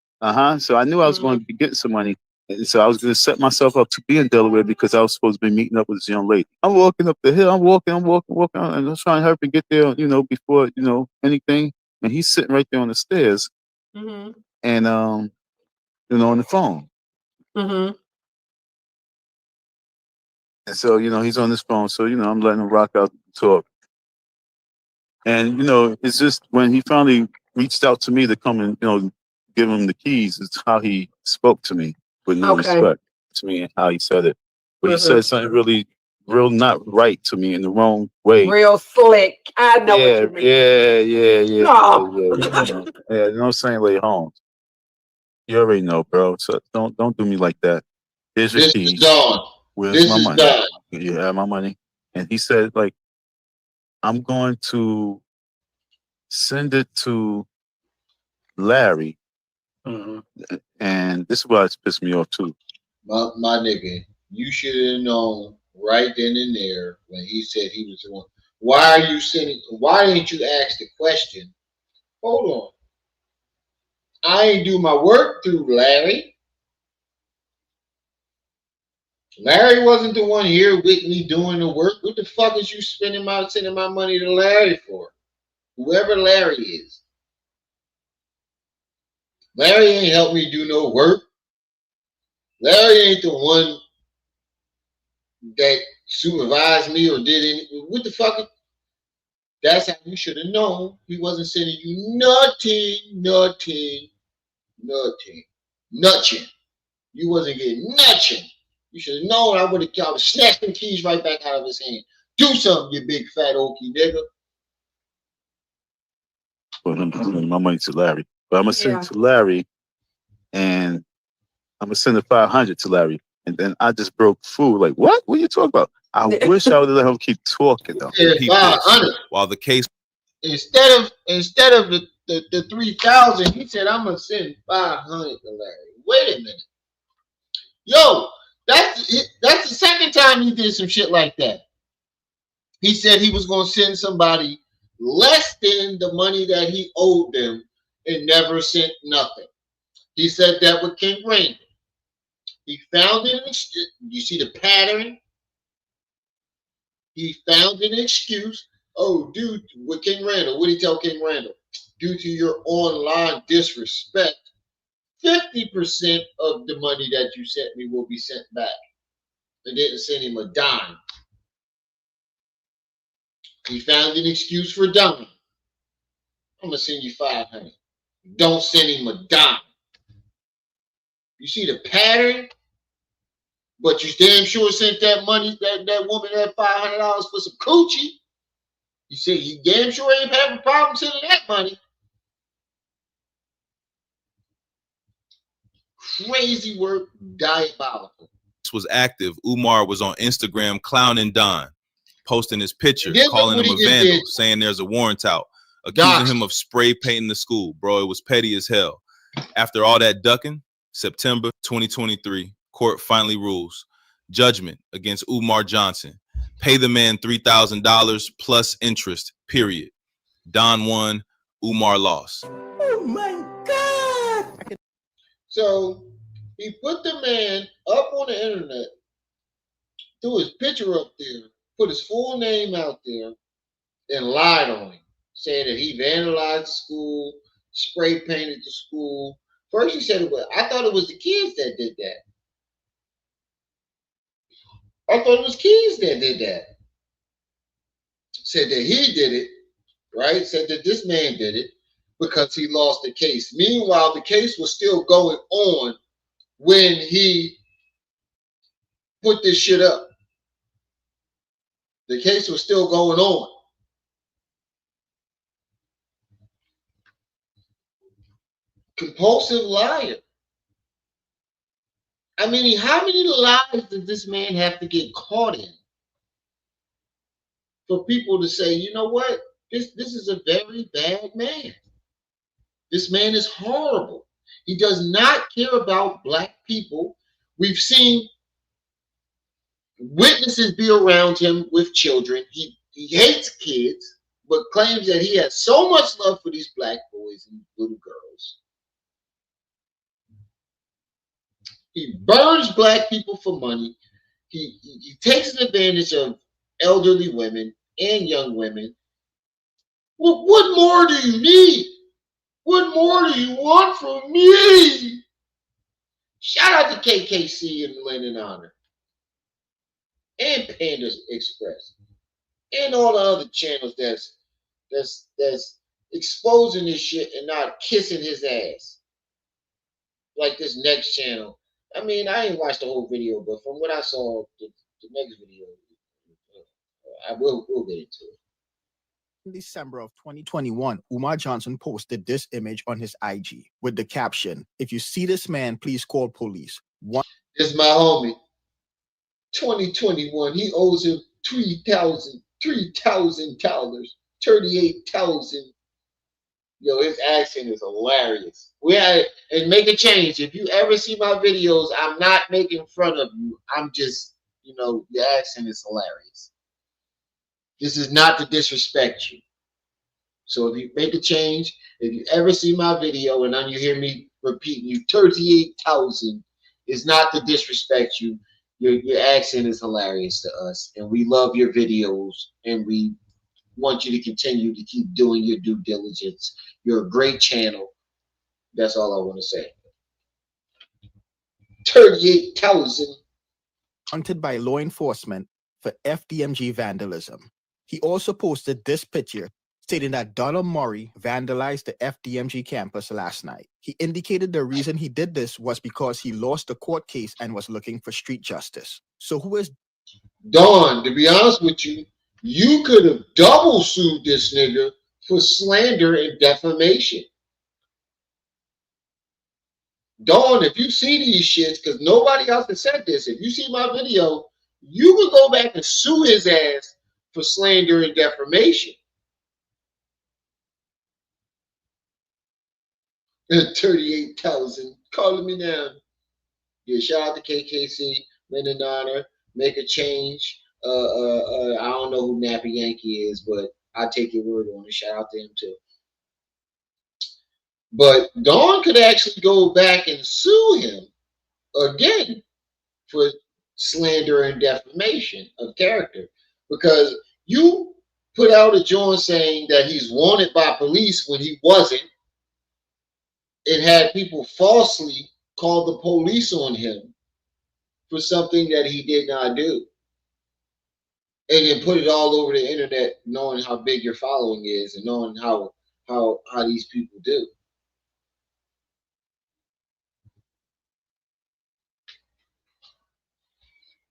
So I knew I was going to be getting some money. And so I was going to set myself up to be in Delaware because I was supposed to be meeting up with this young lady. I'm walking up the hill. I'm walking, and I'm trying to hurry and get there, before, anything. And he's sitting right there on the stairs and, on the phone. And so, he's on his phone. So, I'm letting him rock out and talk. And, it's just when he finally reached out to me to come and, give him the keys, it's how he spoke to me with no respect to me and how he said it. But he said something real not right to me in the wrong way. Real slick. I know what you mean. Yeah. No. No saying lay home. You already know, bro. So don't do me like that. Here's your keys. Where's my money? You have my money. And he said, like, I'm going to send it to Larry. And this is what pissed me off too. My nigga, you should have known right then and there when he said he was the one. Why didn't you ask the question? Hold on. I ain't do my work through Larry. Larry wasn't the one here with me doing the work. What the fuck is you sending my money to Larry for? Whoever Larry is. Larry ain't helped me do no work. Larry ain't the one that supervised me or did anything. What the fuck? That's how you should have known. He wasn't sending you nothing. You wasn't getting nothing. You should have known. I would have snatched the keys right back out of his hand. Do something, you big fat oaky nigga. Well, I'm sending my money to Larry. But I'm going to send it to Larry, and I'm going to send the 500 to Larry. And then I just broke food. Like, what? What are you talking about? I wish I would have let him keep talking, though. Yeah, 500. While the case... Instead of the 3,000, he said, I'm going to send 500 to Larry. Wait a minute. Yo, that's the second time he did some shit like that. He said he was going to send somebody less than the money that he owed them and never sent nothing. He said that with King Raymond. He found it. You see the pattern? He found an excuse. Oh, dude, with King Randall, what did he tell King Randall? Due to your online disrespect, 50% of the money that you sent me will be sent back. They didn't send him a dime. He found an excuse for dime. I'm gonna send you 500. Don't send him a dime. You see the pattern? But you damn sure sent that money, that woman that $500 for some coochie. You say you damn sure ain't having a problem sending that money. Crazy work, diabolical. This was active. Umar was on Instagram clowning Don, posting his picture, Then calling look him what a he vandal, did. saying there's a warrant out, accusing Doxed. him of spray painting the school. Bro, it was petty as hell. After all that ducking, September 2023, court finally rules. Judgment against Umar Johnson. Pay the man $3,000 plus interest, period. Don won, Umar lost. Oh my God! So he put the man up on the internet, threw his picture up there, put his full name out there, and lied on him, saying that he vandalized the school, spray painted the school. First he said, well, I thought it was the kids that did that. I thought it was kids that did that. Said that he did it, right? Said that this man did it because he lost the case. Meanwhile, the case was still going on when he put this shit up. The case was still going on. Compulsive liar. I mean, how many lies did this man have to get caught in for people to say, you know what? This is a very bad man. This man is horrible. He does not care about black people. We've seen witnesses be around him with children. He hates kids, but claims that he has so much love for these black boys and little girls. He burns black people for money. He takes advantage of elderly women and young women. Well, what more do you need? What more do you want from me? Shout out to KKC and Lennon Honor and Panda Express and all the other channels that's exposing this shit and not kissing his ass. Like this next channel. I mean, I ain't watched the whole video, but from what I saw, the next video, we'll get into it. In December of 2021, Umar Johnson posted this image on his IG with the caption, "If you see this man, please call police." This is my homie. 2021, he owes him $3,000, $38,000. Yo, his accent is hilarious. And make a change. If you ever see my videos, I'm not making fun of you. I'm just, your accent is hilarious. This is not to disrespect you. So if you make a change, if you ever see my video and then you hear me repeating you 38,000, it's not to disrespect you. Your accent is hilarious to us, and we love your videos, and we want you to continue to keep doing your due diligence. You're a great channel. That's all I want to say. 38,000. Wanted by law enforcement for FDMG vandalism. He also posted this picture stating that Donald Murray vandalized the FDMG campus last night. He indicated the reason he did this was because he lost a court case and was looking for street justice. So who is Don? To be honest with you, you could have double sued this nigga for slander and defamation. Dawn, if you see these shits, because nobody else has said this, if you see my video, you could go back and sue his ass for slander and defamation. 38,000. Calling me now. Yeah, shout out to KKC, Lennon Honor, make a change. I don't know who Nappy Yankee is, but I take your word on it. Shout out to him too. But Dawn could actually go back and sue him again for slander and defamation of character. because you put out a joint saying that he's wanted by police when he wasn't. It had people falsely call the police on him for something that he did not do. And then put it all over the internet, knowing how big your following is and knowing how these people do.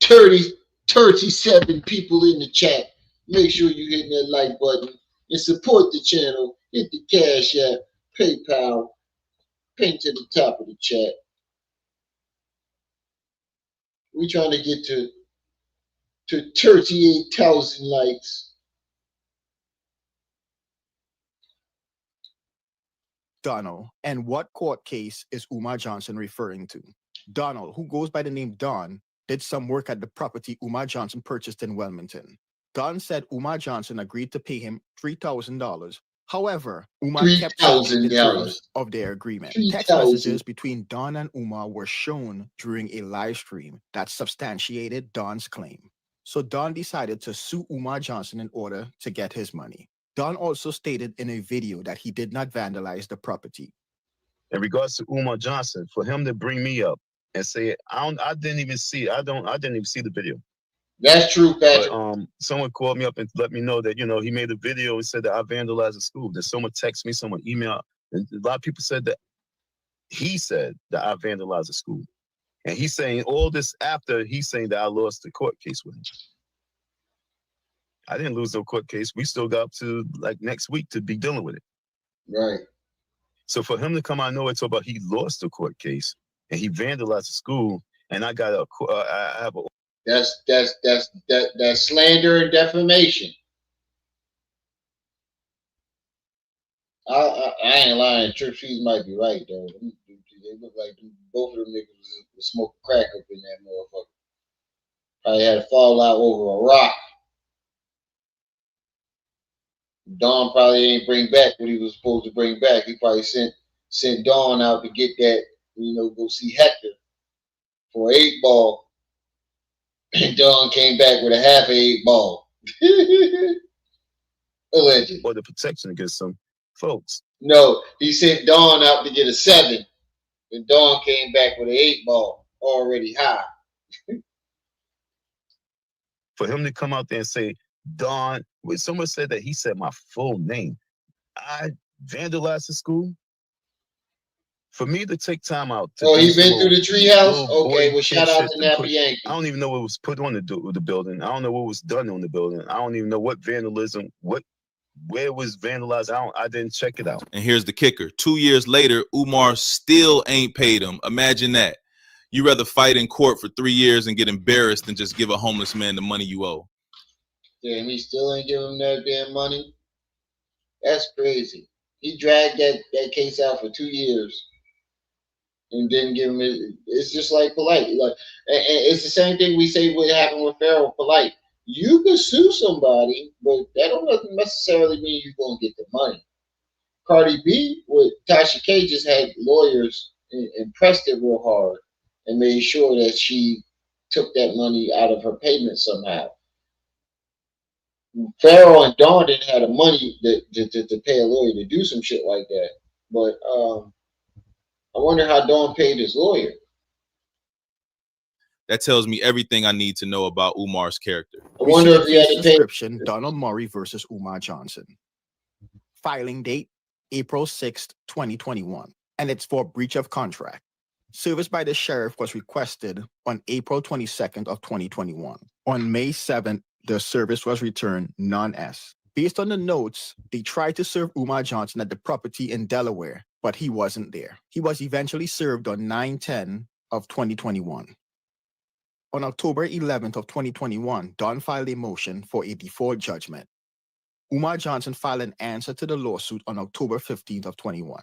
Thirty 37 people in the chat. Make sure you hit that like button and support the channel. Hit the Cash App, PayPal, pin to the top of the chat. We're trying to get to 38,000 likes. Donald, and what court case is Umar Johnson referring to? Donald, who goes by the name Don, did some work at the property Umar Johnson purchased in Wilmington. Don said Umar Johnson agreed to pay him $3,000. However, Umar kept changing the terms of their agreement. Text messages between Don and Umar were shown during a live stream that substantiated Don's claim. So Don decided to sue Umar Johnson in order to get his money. Don also stated in a video that he did not vandalize the property. In regards to Umar Johnson, for him to bring me up and say, I didn't even see the video. That's true, Patrick. But, someone called me up and let me know that, he made a video and said that I vandalized the school. Then someone texted me, someone emailed, and a lot of people said that he said that I vandalized the school. And he's saying all this after he's saying that I lost the court case with him. I didn't lose no court case. We still got up to like next week to be dealing with it. Right. So for him to come out of nowhere and talk about he lost the court case and he vandalized the school, and I got I have a. That's slander and defamation. I ain't lying. Church fees might be right though. They look like both of them niggas was smoking crack up in that motherfucker. Probably had a fallout over a rock. Don probably ain't bring back what he was supposed to bring back. He probably sent Don out to get that, go see Hector for 8-ball. And Don came back with a half 8-ball. Allegedly. Or the protection against some folks. No, he sent Don out to get a 7. And Don came back with an 8-ball already high. For him to come out there and say, Don, when someone said that he said my full name, I vandalized the school. For me to take time out. He been through the treehouse? Okay, well, shout out to Nappy Yankee. I don't even know what was put on the building. I don't know what was done on the building. I don't even know what vandalism, where it was vandalized. I didn't check it out. And here's the kicker. 2 years later, Umar still ain't paid him. Imagine that. You rather fight in court for 3 years and get embarrassed than just give a homeless man the money you owe. Yeah, and he still ain't giving him that damn money. That's crazy. He dragged that case out for 2 years and didn't give him it. It's just like Polite. Like, and it's the same thing we say what happened with Pharaoh Polite. You can sue somebody, but that don't necessarily mean you're gonna get the money. Cardi B with Tasha K just had lawyers and pressed it real hard and made sure that she took that money out of her payment somehow. Pharaoh and Dawn didn't have the money to pay a lawyer to do some shit like that. But I wonder how Dawn paid his lawyer. That tells me everything I need to know about Umar's character. I wonder if he had to pay. Donald Murray versus Umar Johnson. Filing date, April 6th, 2021. And it's for breach of contract. Service by the sheriff was requested on April 22nd of 2021. On May 7th, the service was returned non-S. Based on the notes, they tried to serve Umar Johnson at the property in Delaware, but he wasn't there. He was eventually served on 9/10 of 2021. On October 11th of 2021, Don filed a motion for a default judgment. Umar Johnson filed an answer to the lawsuit on October 15th of 21.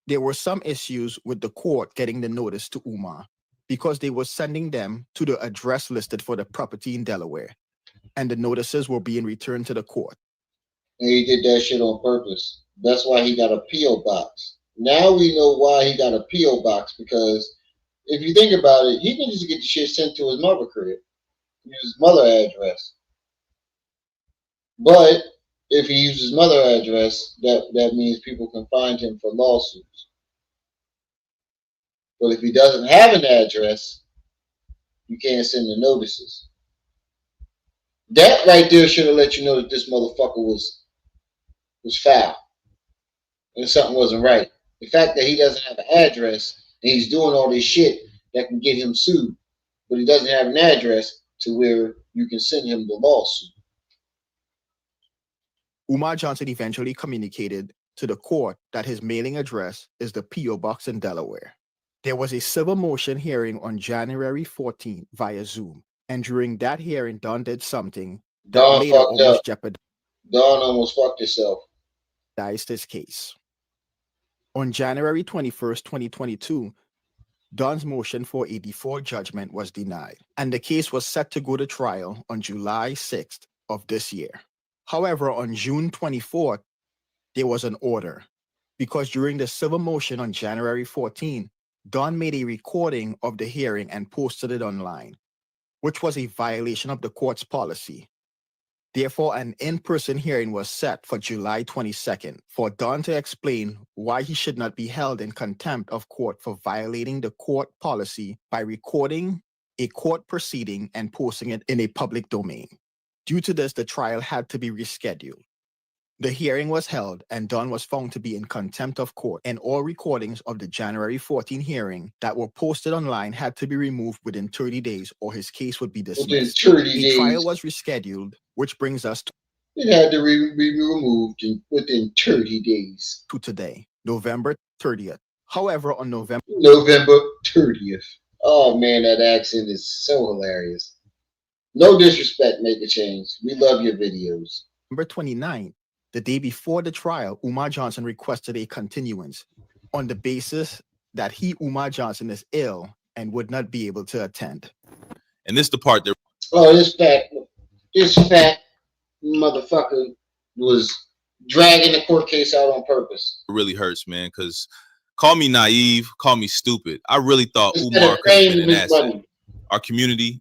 There were some issues with the court getting the notice to Umar because they were sending them to the address listed for the property in Delaware, and the notices were being returned to the court. And he did that shit on purpose. That's why he got a P.O. box. Now we know why he got a P.O. box, because if you think about it, he can just get the shit sent to his mother crib, his mother address. But if he uses mother address, that means people can find him for lawsuits. But if he doesn't have an address, you can't send the notices. That right there should have let you know that this motherfucker was foul and something wasn't right. The fact that he doesn't have an address and he's doing all this shit that can get him sued, but he doesn't have an address to where you can send him the lawsuit. Umar Johnson eventually communicated to the court that his mailing address is the P.O. Box in Delaware. There was a civil motion hearing on January 14th via Zoom, and during that hearing, Don did something that Don later fucked almost up. jeopardized Don almost fucked himself. His case. On January 21st, 2022, Don's motion for a default judgment was denied, and the case was set to go to trial on July 6th of this year. However, on June 24th, there was an order, because during the civil motion on January 14th, Don made a recording of the hearing and posted it online, which was a violation of the court's policy. Therefore, an in-person hearing was set for July 22nd for Don to explain why he should not be held in contempt of court for violating the court policy by recording a court proceeding and posting it in a public domain. Due to this, the trial had to be rescheduled. The hearing was held, and Don was found to be in contempt of court, and all recordings of the January 14 hearing that were posted online had to be removed within 30 days, or his case would be dismissed. Within 30 The days. trial was rescheduled, which brings us It had to be removed within 30 days. to today, November 30th. However, on November 30th. Oh man, that accent is so hilarious. No disrespect, make a change. We love your videos. November 29th, the day before the trial, Umar Johnson requested a continuance on the basis that Umar Johnson, is ill and would not be able to attend. And this the part that this fat motherfucker was dragging the court case out on purpose. really hurts, man, because call me naive, call me stupid. I really thought Umar could have been an asset. Our community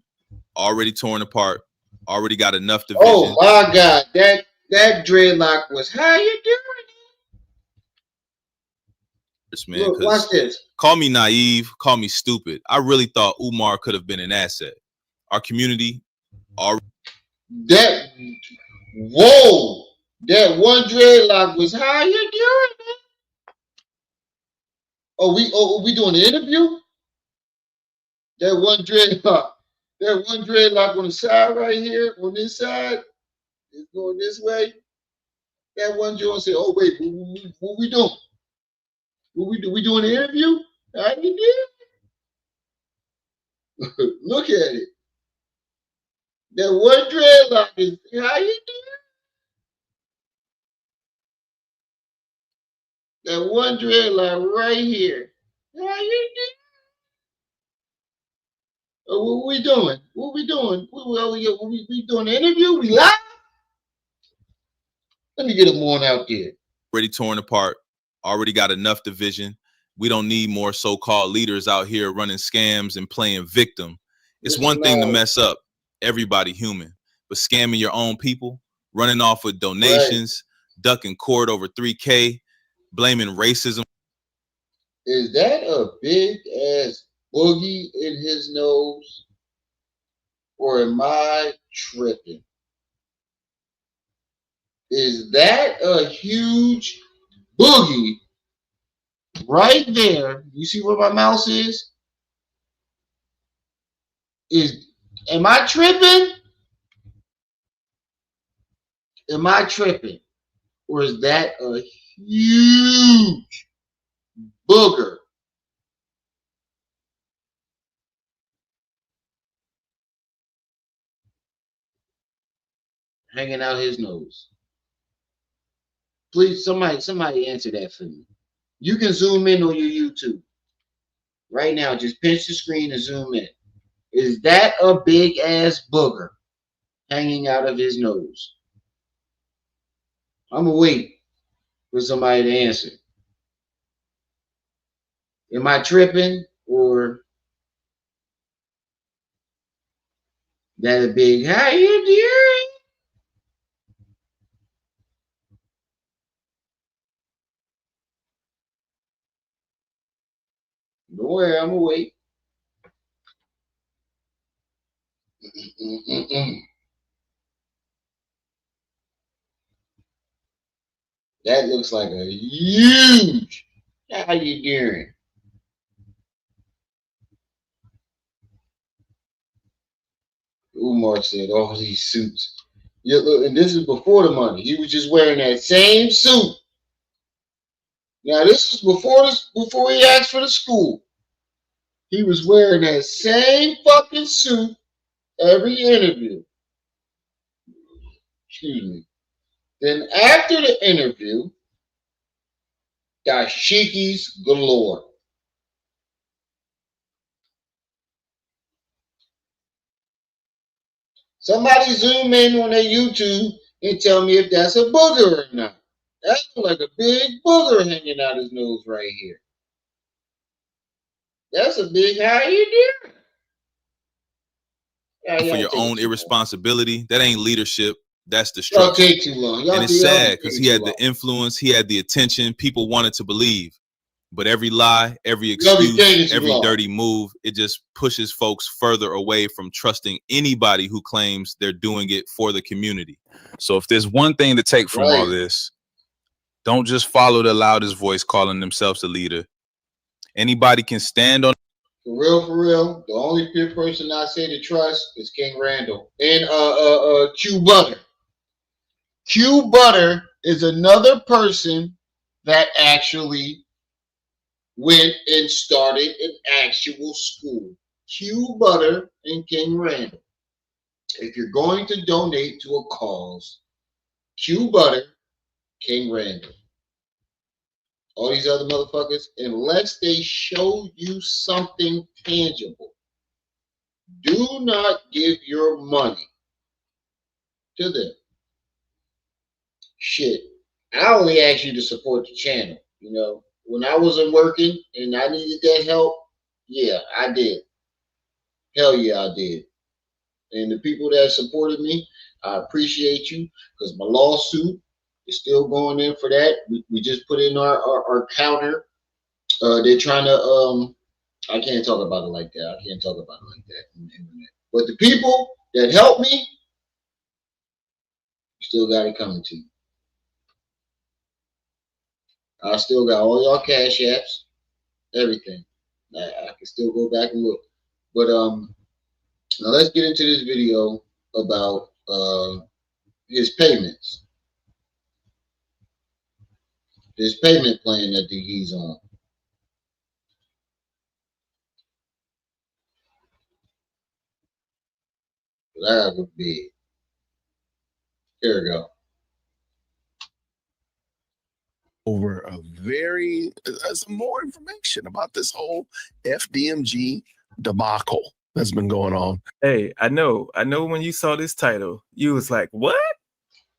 already torn apart, already got enough division. Oh my God, that dreadlock was how you doing? Man, look, watch this. Call me naive, call me stupid. I really thought Umar could have been an asset. Our community already. That one dreadlock was how you doing, man? Oh, we doing the interview? That one dreadlock on the side right here, on this side, is going this way. That one joint said, "Oh wait, what we doing? What we do? We doing the interview? How you doing?" Look at it. That one dreadlock is how you doing? That one dreadlock right here. How you doing? What we doing? What we doing? We doing the interview? We live? Let me get them one out there. Already torn apart, already got enough division. We don't need more so-called leaders out here running scams and playing victim. It's one thing to mess up. Everybody human. But scamming your own people, running off with donations, ducking court over $3K, blaming racism. Is that a big ass boogie in his nose? Or am I tripping? Is that a huge boogie right there? You see where my mouse is? Am I tripping? Am I tripping? Or is that a huge booger? Hanging out his nose. Please, somebody answer that for me. You can zoom in on your YouTube. Right now, just pinch the screen and zoom in. Is that a big ass booger hanging out of his nose? I'm gonna wait for somebody to answer. Am I tripping, or that a big how you doing? Don't worry, I'm gonna wait. That looks like a huge. How you doing? Umar said, all these suits. Yeah, look, and this is before the money. He was just wearing that same suit. Now this is before he asked for the school. He was wearing that same fucking suit every interview. Excuse me. Then after the interview, dashikis galore. Somebody zoom in on their YouTube and tell me if that's a booger or not. That's like a big booger hanging out his nose right here. That's a big how you doing? For your own irresponsibility, that ain't leadership. That's Y'all destruction. take too long. And it's sad because he had the influence, he had the attention. People wanted to believe, but every lie, every excuse, every dirty move, it just pushes folks further away from trusting anybody who claims they're doing it for the community. So if there's one thing to take from all this, don't just follow the loudest voice calling themselves a leader. Anybody can stand on. For real. The only fifth person I say to trust is King Randall and Q Butter. Q Butter is another person that actually went and started an actual school. Q Butter and King Randall. If you're going to donate to a cause, Q Butter, King Randall. All these other motherfuckers, unless they show you something tangible, do not give your money to them. Shit. I only ask you to support the channel. You know, when I wasn't working and I needed that help, yeah, I did. Hell yeah, I did. And the people that supported me, I appreciate you because my lawsuit is still going in for that. We just put in our counter. They're trying to, I can't talk about it like that. I can't talk about it like that on the internet. But the people that helped me, still got it coming to you. I still got all y'all cash apps, everything. I can still go back and look. But now let's get into this video about his payments. His payment plan that he's on. That would be. Here we go. Over a very some more information about this whole FDMG debacle that's been going on. Hey, I know when you saw this title, you was like, what?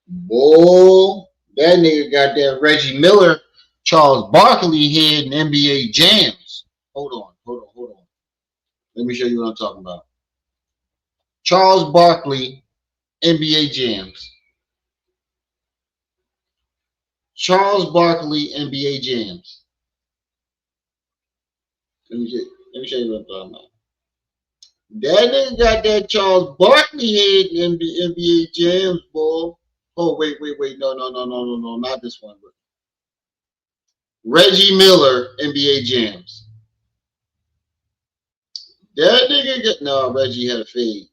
Boy, that nigga got that Reggie Miller, Charles Barkley head in NBA jams. Hold on. Let me show you what I'm talking about. Charles Barkley, NBA jams. Charles Barkley, NBA jams. Let me show you what I'm talking about. That nigga got that Charles Barkley head in NBA jams, boy. Oh, wait. No, not this one. Reggie Miller, NBA jams. That nigga got, no, Reggie had a fade.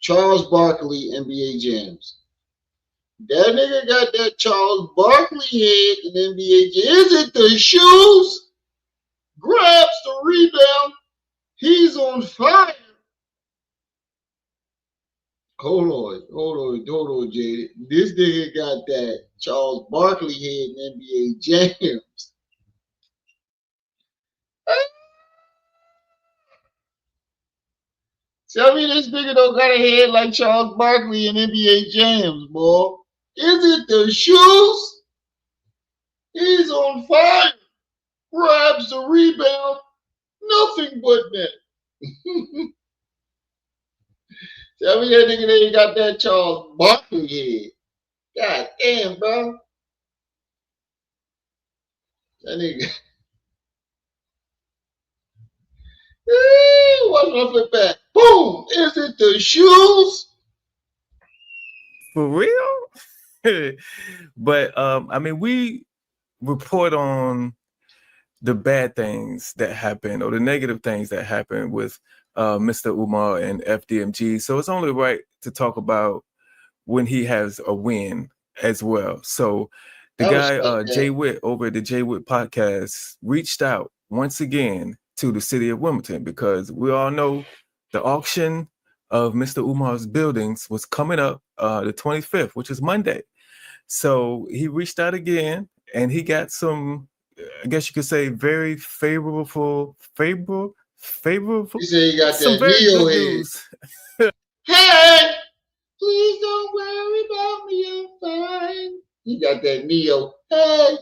Charles Barkley, NBA jams. That nigga got that Charles Barkley head in NBA jams. Is it the shoes? Grabs the rebound. He's on fire. Hold on, Jade. This nigga got that Charles Barkley head in NBA jams. Tell me this nigga don't got a head like Charles Barkley in NBA jams, boy. Is it the shoes? He's on fire. Grabs the rebound. Nothing but that. Tell me that nigga ain't got that Charles Barkley head. God damn, bro. That nigga. Watch my flip back. Boom! Is it the shoes? For real? But I mean, we report on the bad things that happen or the negative things that happen with Mr. Umar and FDMG. So it's only right to talk about when he has a win as well. So the guy, Jay Witt over at the Jay Witt podcast reached out once again to the city of Wilmington because we all know the auction of Mr. Umar's buildings was coming up the 25th, which is Monday. So he reached out again and he got some, I guess you could say, very favorable. You say you got some that very Neo good head. news. Hey, please don't worry about me, I'm fine. You got that Neo head.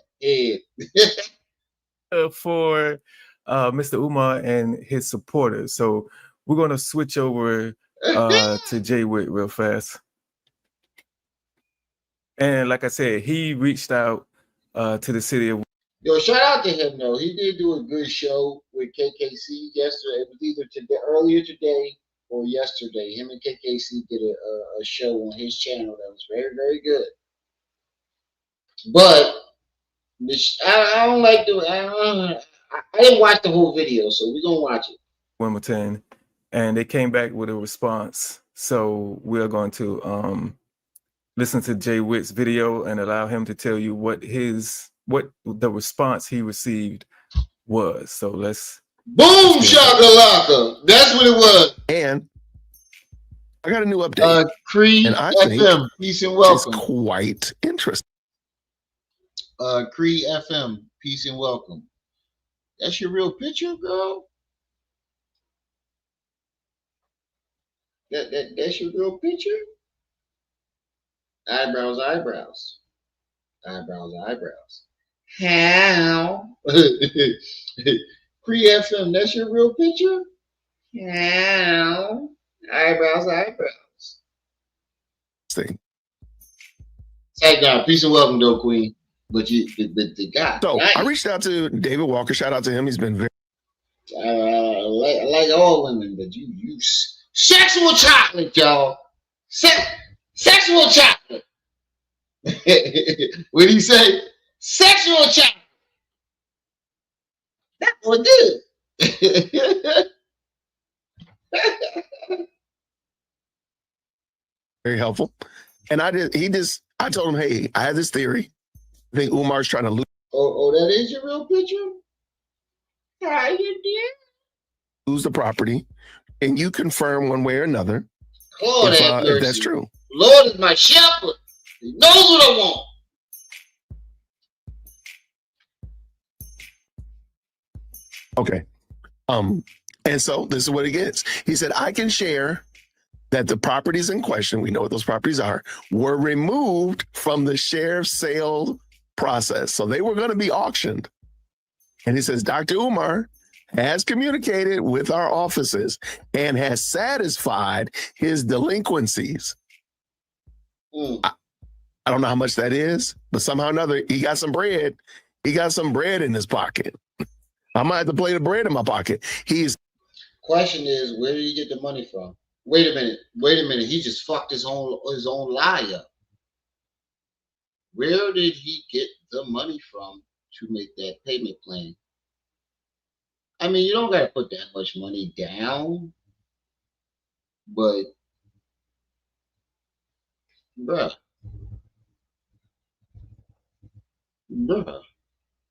For Mr. Umar and his supporters. So we're going to switch over to Jay Witt real fast. And like I said, he reached out to the city of. Yo, shout out to him though. He did do a good show with KKC yesterday. It was either earlier today or yesterday. Him and KKC did a show on his channel that was very, very good. But I don't like doing. I didn't watch the whole video, so we're gonna watch it. Wilmington, and they came back with a response. So we are going to listen to Jay Witt's video and allow him to tell you what the response he received was. So let's boom shakalaka. That's what it was. And I got a new update. Cree FM, peace and welcome. It's quite interesting. Cree FM, peace and welcome. That's your real picture, girl? That's your real picture? Eyebrows. How? Cree FM, that's your real picture? How? Eyebrows. See. Hey, God, peace and welcome, though, Queen. But the guy. So I reached out to David Walker. Shout out to him. He's been very. I like all women, but you sexual chocolate, y'all. Sexual chocolate. What do you say? Sexual chocolate. That was good. Very helpful. And I told him, hey, I had this theory. I think Umar's trying to lose. Oh, that is your real picture? How you did? Lose the property, and you confirm one way or another if that's true. Lord is my shepherd. He knows what I want. Okay. And so this is what it gets. He said, I can share that the properties in question, we know what those properties are, were removed from the sheriff's sale process. So they were going to be auctioned. And he says, Dr. Umar has communicated with our offices and has satisfied his delinquencies. I don't know how much that is, but somehow or another, he got some bread. He got some bread in his pocket. I might have to play the bread in my pocket. Question is, where did he get the money from? Wait a minute. He just fucked his own lie up. Where did he get the money from to make that payment plan? I mean, you don't got to put that much money down, but bruh,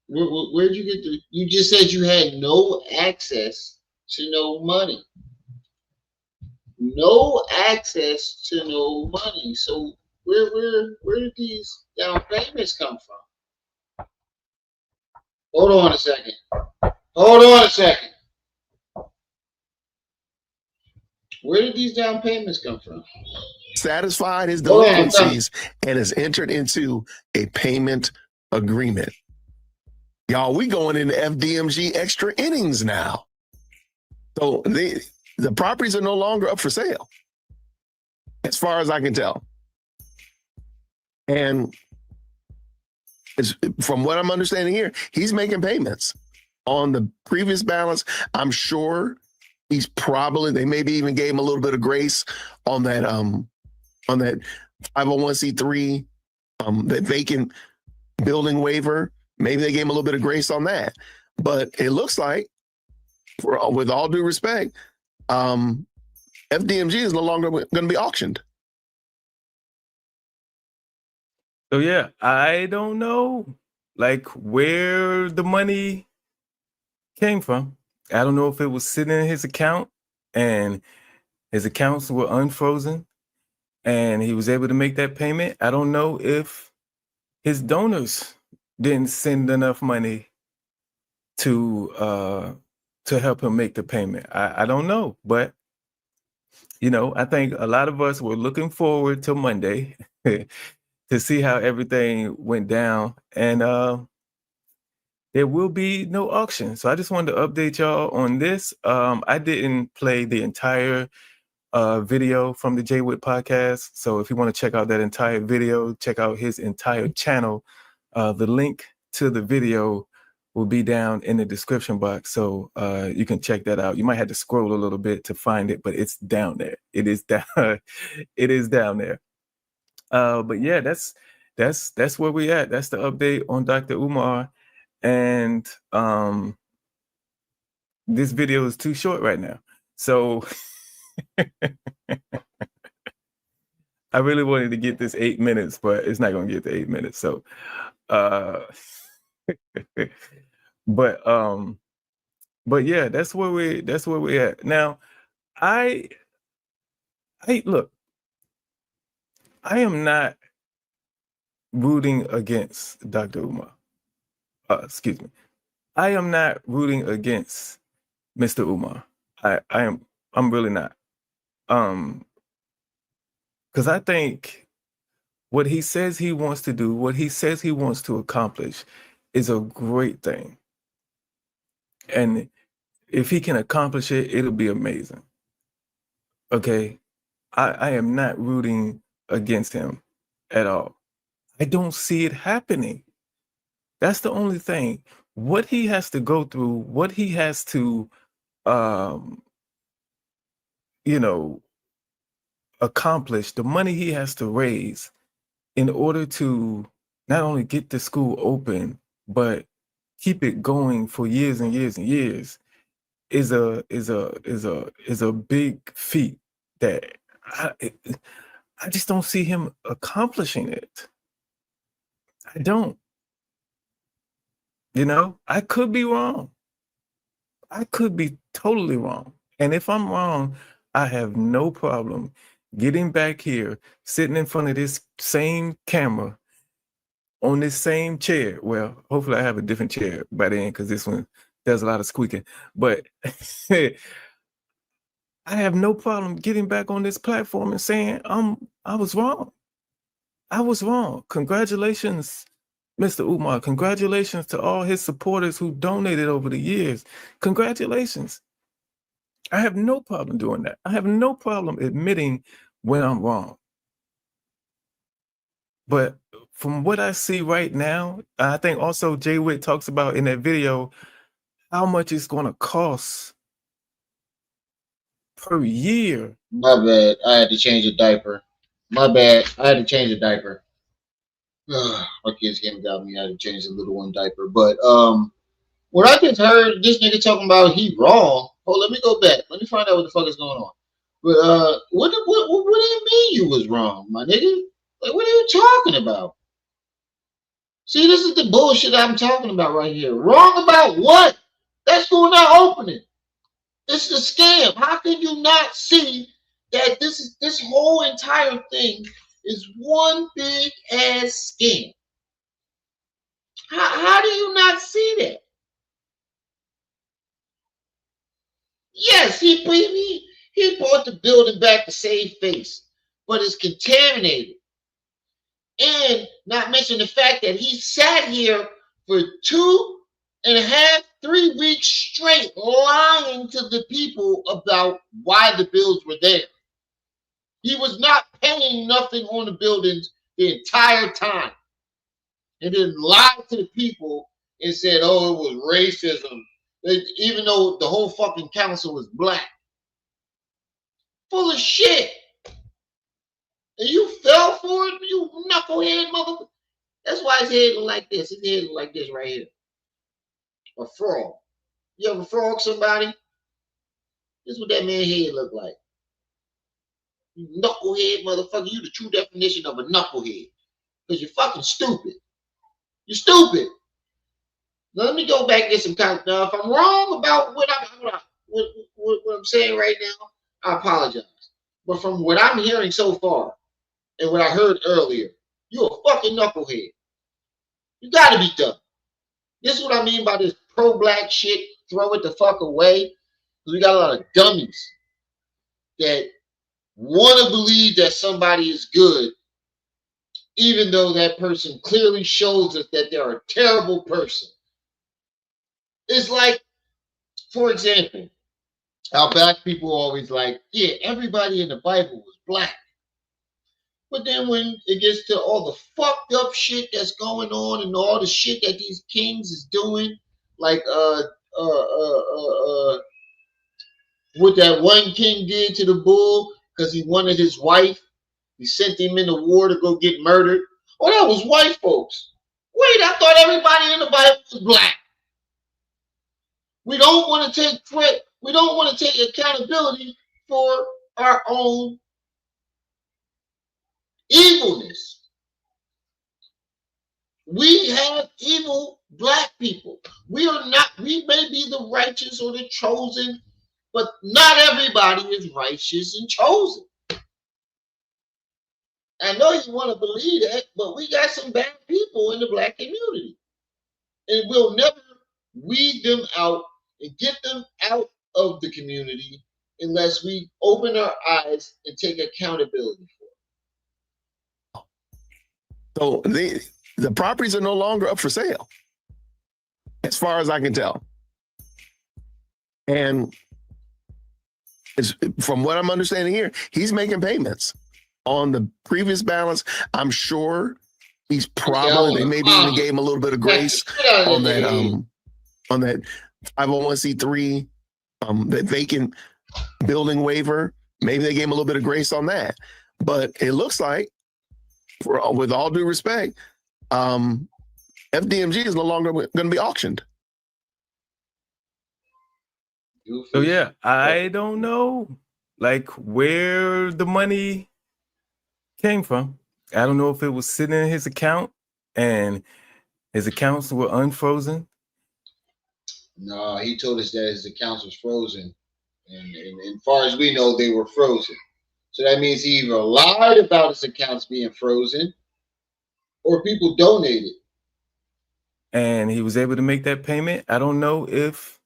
where'd you get you just said you had no access to no money. No access to no money. So where did these down payments come from? Hold on a second. Where did these down payments come from? Satisfied his delinquencies and has entered into a payment agreement. Y'all, we going into FDMG extra innings now. So the properties are no longer up for sale, as far as I can tell. And from what I'm understanding here, he's making payments on the previous balance. I'm sure He's probably, they maybe even gave him a little bit of grace on that 501c3, that vacant building waiver. Maybe they gave him a little bit of grace on that. But it looks like, with all due respect, FDMG is no longer going to be auctioned. So yeah, I don't know like where the money came from. I don't know if it was sitting in his account and his accounts were unfrozen and he was able to make that payment. I don't know if his donors didn't send enough money to help him make the payment. I don't know, but you know, I think a lot of us were looking forward to Monday to see how everything went down, and there will be no auction. So I just wanted to update y'all on this. I didn't play the entire video from the Jay Witt podcast. So if you want to check out that entire video, check out his entire channel. The link to the video will be down in the description box. So you can check that out. You might have to scroll a little bit to find it, but it's down there. It is down. It is down there. But yeah, that's where we at. That's the update on Dr. Umar. And this video is too short right now. So I really wanted to get this 8 minutes, but it's not going to get to 8 minutes. So but yeah, that's where we at. Now, I look, I am not rooting against Dr. Umar. Excuse me. I am not rooting against Mr. Umar. I'm really not. Because I think what he says he wants to do, what he says he wants to accomplish is a great thing. And if he can accomplish it, it'll be amazing. Okay? I am not rooting against him at all. I don't see it happening. That's the only thing. What he has to go through, what he has to, accomplish, the money he has to raise in order to not only get the school open, but keep it going for years and years and years is a big feat that I just don't see him accomplishing it. I don't. You know, I could be wrong. I could be totally wrong. And if I'm wrong, I have no problem getting back here, sitting in front of this same camera on this same chair. Well, hopefully I have a different chair by then because this one does a lot of squeaking. But I have no problem getting back on this platform and saying I was wrong. I was wrong. Congratulations, Mr. Umar. Congratulations to all his supporters who donated over the years. Congratulations. I have no problem doing that. I have no problem admitting when I'm wrong. But from what I see right now, I think also Jay Witt talks about in that video how much it's going to cost per year. My bad. I had to change a diaper. My bad. I had to change a diaper. My kids came and got me. I had to change the little one diaper. But what I just heard this nigga talking about he wrong. Oh, let me go back. Let me find out what the fuck is going on. But what do you mean you was wrong, my nigga? Like, what are you talking about? See, this is the bullshit I'm talking about right here. Wrong about what? That school not opening. This is a scam. How can you not see that this whole entire thing is one big ass scam? How do you not see that? Yes, he bought the building back to save face, but it's contaminated. And not mention the fact that he sat here for 2.5, 3 weeks straight lying to the people about why the bills were there. He was not paying nothing on the buildings the entire time. And then lied to the people and said, oh, it was racism. Even though the whole fucking council was black. full of shit. And you fell for it, you knucklehead motherfucker. That's why his head look like this. His head look like this right here. A frog. You ever frog somebody? This is what that man's head look like. You knucklehead motherfucker. You the true definition of a knucklehead. Because you're fucking stupid. You're stupid. Now, let me go back and get some count. Now, if I'm wrong about what I'm saying right now, I apologize. But from what I'm hearing so far and what I heard earlier, you're a fucking knucklehead. You gotta be dumb. This is what I mean by this pro-black shit. Throw it the fuck away. Because we got a lot of dummies that want to believe that somebody is good, even though that person clearly shows us that they're a terrible person. It's like, for example, how black people always like, yeah, everybody in the Bible was black. But then when it gets to all the fucked up shit that's going on and all the shit that these kings is doing, like what that one king did to the bull because he wanted his wife, he sent him into war to go get murdered. Oh, that was white folks. Wait, I thought everybody in the Bible was black. We don't want to take credit. We don't want to take accountability for our own evilness. We have evil black people. We are not, we may be the righteous or the chosen, but not everybody is righteous and chosen. I know you want to believe that, but we got some bad people in the black community. And we'll never weed them out and get them out of the community unless we open our eyes and take accountability for it. So the properties are no longer up for sale, as far as I can tell. And it's, from what I'm understanding here, he's making payments on the previous balance. I'm sure he's probably, they maybe even gave him a little bit of grace on that 501c3, that vacant building waiver. Maybe they gave him a little bit of grace on that. But it looks like, with all due respect, FDMG is no longer going to be auctioned. So yeah, I don't know like where the money came from. I don't know if it was sitting in his account and his accounts were unfrozen. No, he told us that his accounts was frozen. And as far as we know, they were frozen. So that means he either lied about his accounts being frozen or people donated. And he was able to make that payment. I don't know if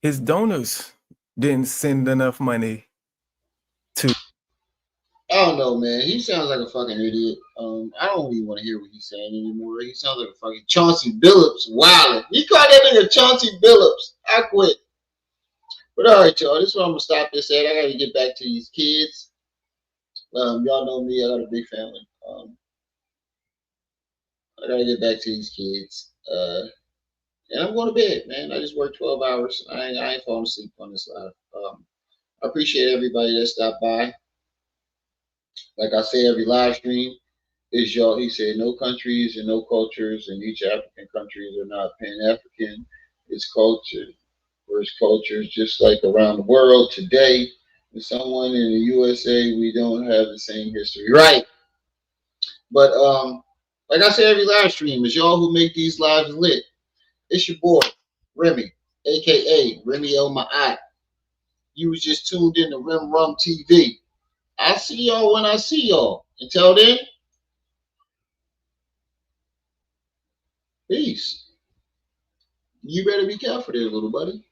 his donors didn't send enough money to. I don't know, man. He sounds like a fucking idiot. I don't even want to hear what he's saying anymore. He sounds like a fucking Chauncey Billups. Wow. You call that nigga Chauncey Billups. I quit. But all right, y'all. This is where I'm going to stop this at. I got to get back to these kids. Y'all know me. I got a big family. I got to get back to these kids. And I'm going to bed, man. I just worked 12 hours. I ain't falling asleep on this live. I appreciate everybody that stopped by. Like I say, every live stream is y'all. He said, no countries and no cultures, and each African countries are not Pan-African. It's culture. Whereas cultures, just like around the world today, with someone in the USA, we don't have the same history. Right. But like I say, every live stream is y'all who make these lives lit. It's your boy, Remy, aka Remy El Ma'at. You was just tuned in to Rim Rum TV. I'll see y'all when I see y'all. Until then, peace. You better be careful there, little buddy.